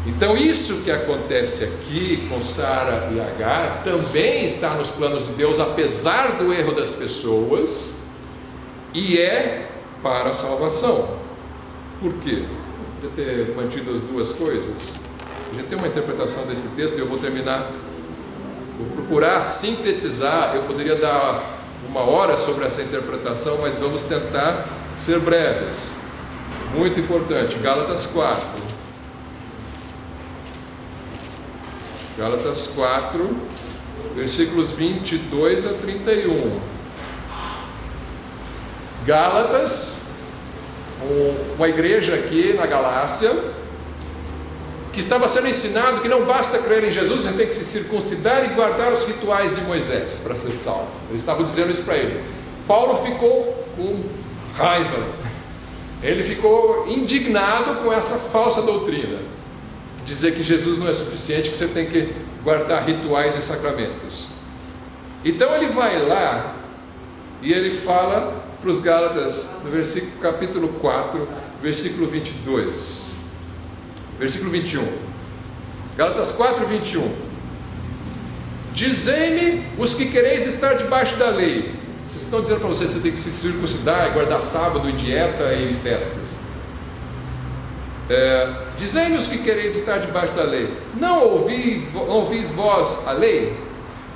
Então isso que acontece aqui com Sara e Agar também está nos planos de Deus, apesar do erro das pessoas, e é para a salvação. Por quê? Eu podia ter mantido as duas coisas. A gente tem uma interpretação desse texto e eu vou terminar, vou procurar sintetizar. Eu poderia dar 1 hora sobre essa interpretação, mas vamos tentar ser breves. Muito importante, Gálatas 4. Gálatas 4, versículos 22 a 31. Gálatas, uma igreja aqui na Galácia, que estava sendo ensinado que não basta crer em Jesus, você tem que se circuncidar e guardar os rituais de Moisés para ser salvo. Eles estavam dizendo isso para ele. Paulo ficou com raiva, ele ficou indignado com essa falsa doutrina, dizer que Jesus não é suficiente, que você tem que guardar rituais e sacramentos. Então ele vai lá e ele fala para os Gálatas, no versículo, capítulo 4, versículo 22, versículo 21. Gálatas 4, 21. Dizei-me os que quereis estar debaixo da lei. Vocês estão dizendo para vocês que você tem que se circuncidar e guardar sábado e dieta e festas. Dizei-me os que quereis estar debaixo da lei. Não ouvis vós a lei?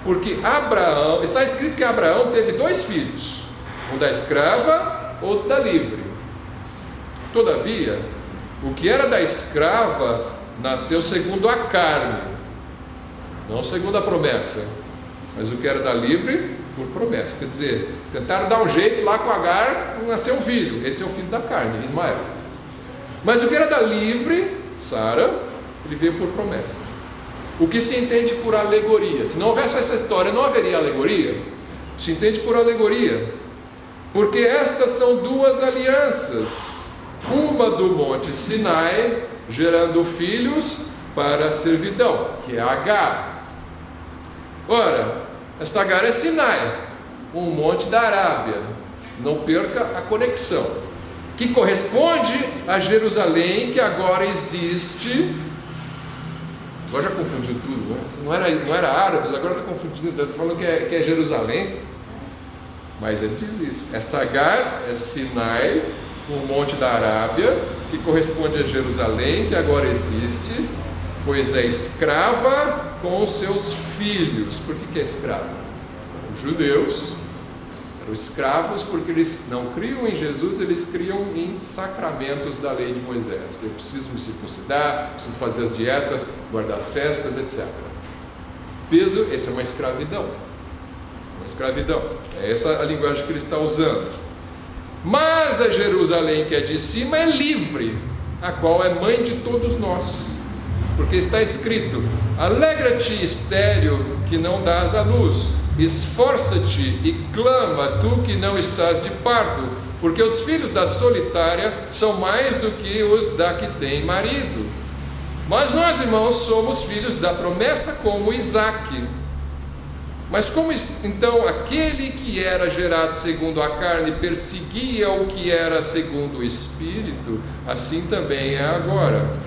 Porque Abraão, está escrito que Abraão teve 2 filhos, um da escrava, outro da livre. Todavia, o que era da escrava nasceu segundo a carne, não segundo a promessa, mas o que era da livre, por promessa. Quer dizer, tentaram dar um jeito lá com Agar, nasceu um filho. Esse é o filho da carne, Ismael. Mas o que era da livre, Sara, ele veio por promessa. O que se entende por alegoria? Se não houvesse essa história, não haveria alegoria. Se entende por alegoria, porque estas são 2 alianças, uma do monte Sinai, gerando filhos para a servidão, que é Agar. Ora, esta Agar é Sinai, um monte da Arábia, não perca a conexão, que corresponde a Jerusalém, que agora existe Agora já confundiu tudo, né? Não era árabes, agora está confundindo, está falando que é Jerusalém. Mas ele diz isso. Esta Agar é Sinai, o monte da Arábia, que corresponde a Jerusalém, que agora existe, pois é escrava com os seus filhos. Por que é escrava? Os judeus eram escravos porque eles não criam em Jesus, eles criam em sacramentos da lei de Moisés. Eu preciso me circuncidar, preciso fazer as dietas, guardar as festas, etc. Peso, essa é uma escravidão. Uma escravidão. É essa a linguagem que ele está usando. Mas a Jerusalém que é de cima é livre, a qual é mãe de todos nós. Porque está escrito: alegra-te, estéril, que não dás à luz, esforça-te e clama, tu que não estás de parto, porque os filhos da solitária são mais do que os da que tem marido. Mas nós, irmãos, somos filhos da promessa como Isaque. Mas como então aquele que era gerado segundo a carne perseguia o que era segundo o Espírito, assim também é agora.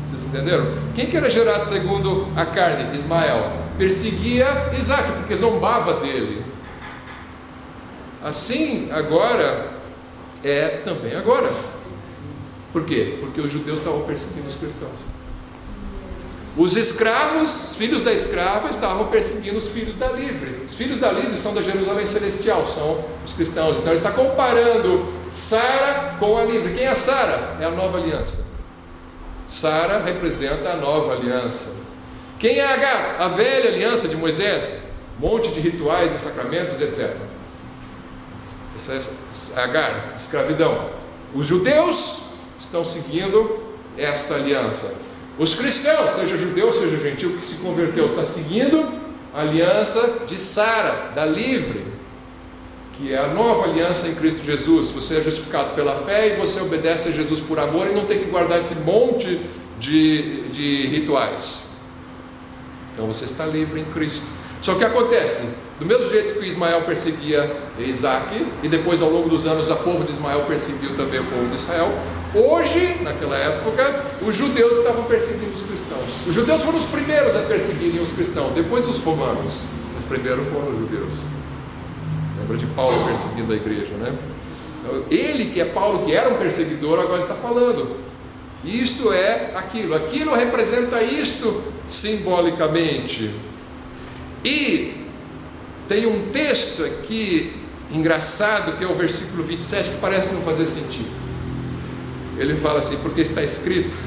Vocês entenderam? Quem que era gerado segundo a carne? Ismael. Perseguia Isaque, porque zombava dele. Assim agora é também agora. Por quê? Porque os judeus estavam perseguindo os cristãos. Os escravos, filhos da escrava, estavam perseguindo os filhos da livre. Os filhos da livre são da Jerusalém celestial, são os cristãos. Então ele está comparando Sara com a livre. Quem é Sara? É a nova aliança. Sara representa a nova aliança. Quem é Agar? A velha aliança de Moisés, monte de rituais e sacramentos, etc. Essa é Agar, escravidão. Os judeus estão seguindo esta aliança. Os cristãos, seja judeu, seja gentil, que se converteu, está seguindo a aliança de Sara, da livre, que é a nova aliança em Cristo Jesus. Você é justificado pela fé e você obedece a Jesus por amor e não tem que guardar esse monte de rituais. Então você está livre em Cristo. Só que acontece, do mesmo jeito que Ismael perseguia Isaque, e depois ao longo dos anos o povo de Ismael perseguiu também o povo de Israel, hoje, naquela época, os judeus estavam perseguindo os cristãos. Os judeus foram os primeiros a perseguirem os cristãos, depois os romanos, mas primeiro foram os judeus. Lembra de Paulo perseguindo a igreja, né? Então, ele, que é Paulo, que era um perseguidor, agora está falando: isto é aquilo representa isto simbolicamente. E tem um texto aqui engraçado, que é o versículo 27, que parece não fazer sentido. Ele fala assim: porque está escrito: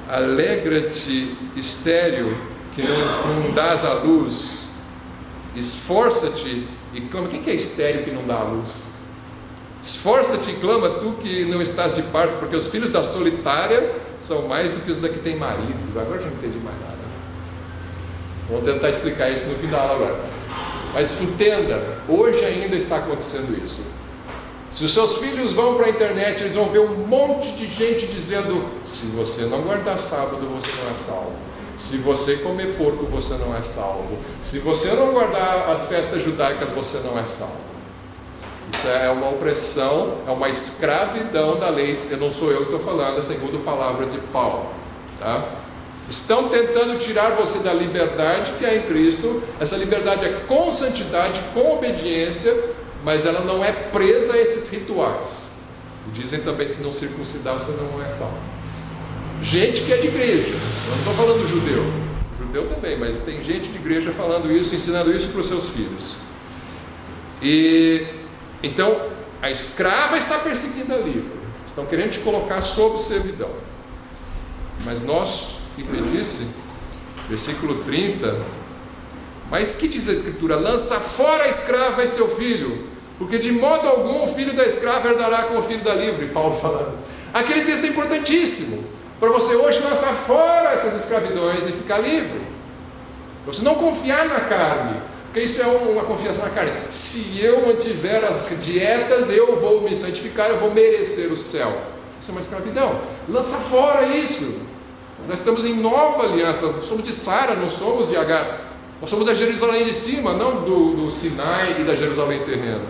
alegra-te, estéril, que não dás à luz, esforça-te e clama. Quem que é estéril que não dá à luz? Esforça-te e clama, tu que não estás de parto, porque os filhos da solitária são mais do que os da que tem marido. Agora já não entendi mais nada. Vamos tentar explicar isso no final agora. Mas entenda, hoje ainda está acontecendo isso. Se os seus filhos vão para a internet, eles vão ver um monte de gente dizendo: se você não guardar sábado, você não é salvo. Se você comer porco, você não é salvo. Se você não guardar as festas judaicas, você não é salvo. Isso é uma opressão, é uma escravidão da lei. Não sou eu que estou falando, é segundo palavras de Paulo, tá? Estão tentando tirar você da liberdade que é em Cristo. Essa liberdade é com santidade, com obediência, mas ela não é presa a esses rituais. Dizem também: se não circuncidar, você não é salvo. Gente que é de igreja, eu não estou falando judeu, judeu também, mas tem gente de igreja falando isso, ensinando isso para os seus filhos. E então a escrava está perseguindo a livre, estão querendo te colocar sob servidão. Mas nós, que disse, versículo 30, mas que diz a Escritura? Lança fora a escrava e seu filho, porque de modo algum o filho da escrava herdará com o filho da livre. Paulo falando. Aquele texto é importantíssimo para você hoje lançar fora essas escravidões e ficar livre. Para você não confiar na carne, porque isso é uma confiança na carne. Se eu mantiver as dietas, eu vou me santificar, eu vou merecer o céu. Isso é uma escravidão. Lança fora isso. Nós estamos em nova aliança. Nós somos de Sara, não somos de Agar. Nós somos da Jerusalém de cima, não do Sinai e da Jerusalém terrena.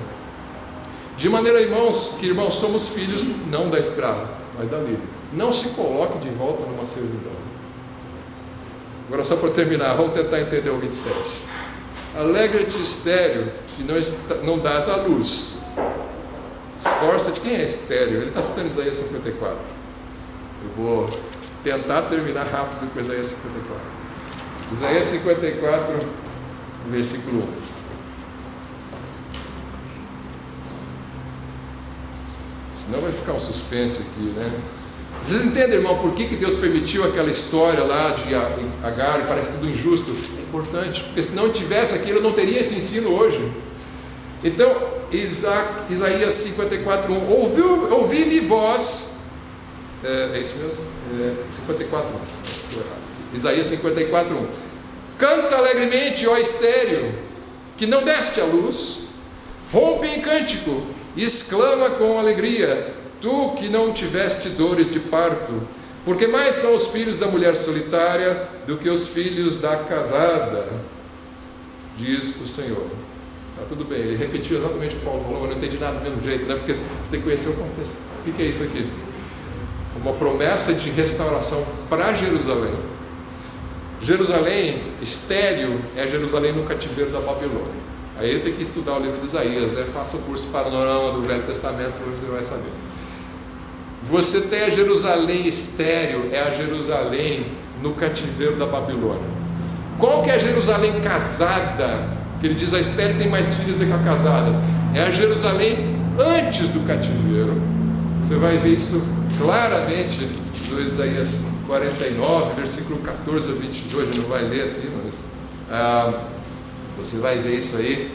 De maneira, irmãos, que irmãos, somos filhos não da escrava, mas da livre. Não se coloque de volta numa servidão. Agora só para terminar, vamos tentar entender o 27. Alegra-te, estéril, que não dás à luz. Esforça-te. Quem é estéril? Ele está citando Isaías 54. Eu vou tentar terminar rápido com Isaías 54. Isaías 54, versículo 1. Senão vai ficar um suspense aqui, né? Vocês entendem, irmão, por que Deus permitiu aquela história lá de Agar, e parece tudo injusto? É importante, porque se não tivesse aquilo, eu não teria esse ensino hoje. Então, Isaías 54, 1. Ouvi-me vós. É isso mesmo? 54, 1. Isaías 54, 1. Canta alegremente, ó estéril, que não deste a luz. Rompe em cântico, e exclama com alegria, tu que não tiveste dores de parto, porque mais são os filhos da mulher solitária do que os filhos da casada, diz o Senhor. Tá tudo bem, ele repetiu exatamente o que Paulo falou, mas não entendi nada do mesmo jeito, né? Porque você tem que conhecer o contexto. O que é isso aqui? Uma promessa de restauração para Jerusalém. Jerusalém estéril é Jerusalém no cativeiro da Babilônia. Aí ele tem que estudar o livro de Isaías, né? Faça o curso Panorama do Velho Testamento, você vai saber. Você tem a Jerusalém estéril, é a Jerusalém no cativeiro da Babilônia. Qual que é a Jerusalém casada? Que ele diz a estéril tem mais filhos do que a casada. É a Jerusalém antes do cativeiro. Você vai ver isso claramente no Isaías 49, versículo 14 a 22, não vai ler aqui, mas você vai ver isso aí,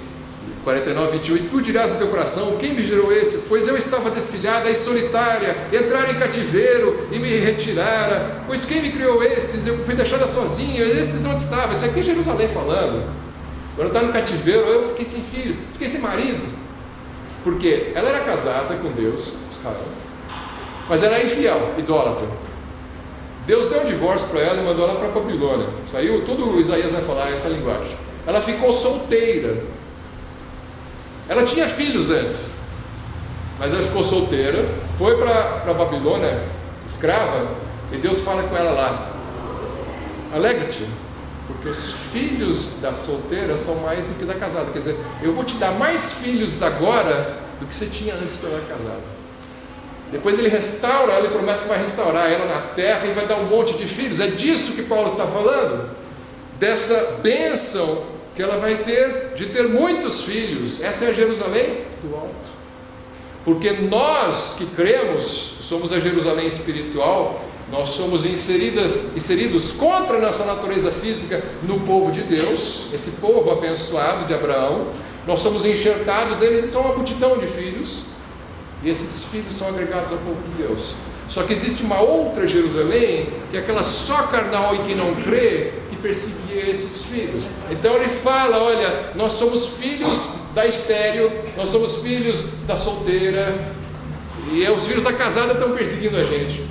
49, 21, e tu dirás no teu coração, quem me gerou esses? Pois eu estava desfilhada e solitária, entrara em cativeiro e me retirara, pois quem me criou estes? Eu fui deixada sozinha, esses onde estavam? Isso aqui é Jerusalém falando. Quando eu estava no cativeiro, eu fiquei sem filho, fiquei sem marido, porque ela era casada com Deus, Israel, mas ela era infiel, idólatra. Deus deu um divórcio para ela e mandou ela para a Babilônia. Saiu, tudo Isaías vai falar essa linguagem. Ela ficou solteira. Ela tinha filhos antes, mas ela ficou solteira, foi para a Babilônia, escrava, e Deus fala com ela lá: alegra-te, porque os filhos da solteira são mais do que da casada. Quer dizer, eu vou te dar mais filhos agora do que você tinha antes quando era casada. Depois ele restaura ela e promete que vai restaurar ela na terra e vai dar um monte de filhos. É disso que Paulo está falando, dessa bênção que ela vai ter, de ter muitos filhos. Essa é a Jerusalém do alto, porque nós que cremos, somos a Jerusalém espiritual. Nós somos inseridos contra a nossa natureza física no povo de Deus, esse povo abençoado de Abraão. Nós somos enxertados deles e são uma multidão de filhos, e esses filhos são agregados ao povo de Deus. Só que existe uma outra Jerusalém, que é aquela só carnal e que não crê, que perseguia esses filhos. Então ele fala: olha, nós somos filhos da estéril, nós somos filhos da solteira, e os filhos da casada estão perseguindo a gente.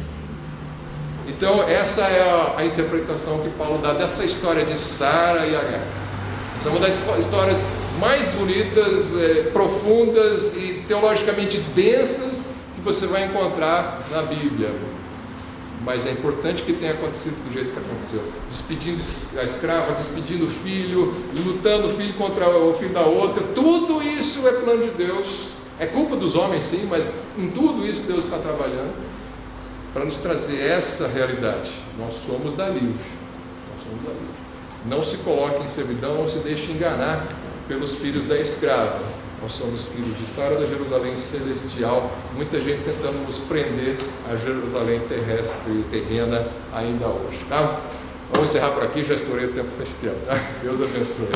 Então essa é a interpretação que Paulo dá dessa história de Sara e Agar. Essa é uma das histórias mais bonitas, profundas e teologicamente densas que você vai encontrar na Bíblia. Mas é importante que tenha acontecido do jeito que aconteceu, despedindo a escrava, despedindo o filho, lutando o filho contra o filho da outra. Tudo isso é plano de Deus. É culpa dos homens, sim, mas em tudo isso Deus está trabalhando para nos trazer essa realidade. Nós somos da livre. Nós somos da livre. Não se coloque em servidão, não se deixe enganar pelos filhos da escrava. Nós somos filhos de Sara, da Jerusalém celestial. Muita gente tentando nos prender a Jerusalém terrestre e terrena ainda hoje, tá? Vamos encerrar por aqui, já estourei o tempo, faz tempo, tá? Deus abençoe.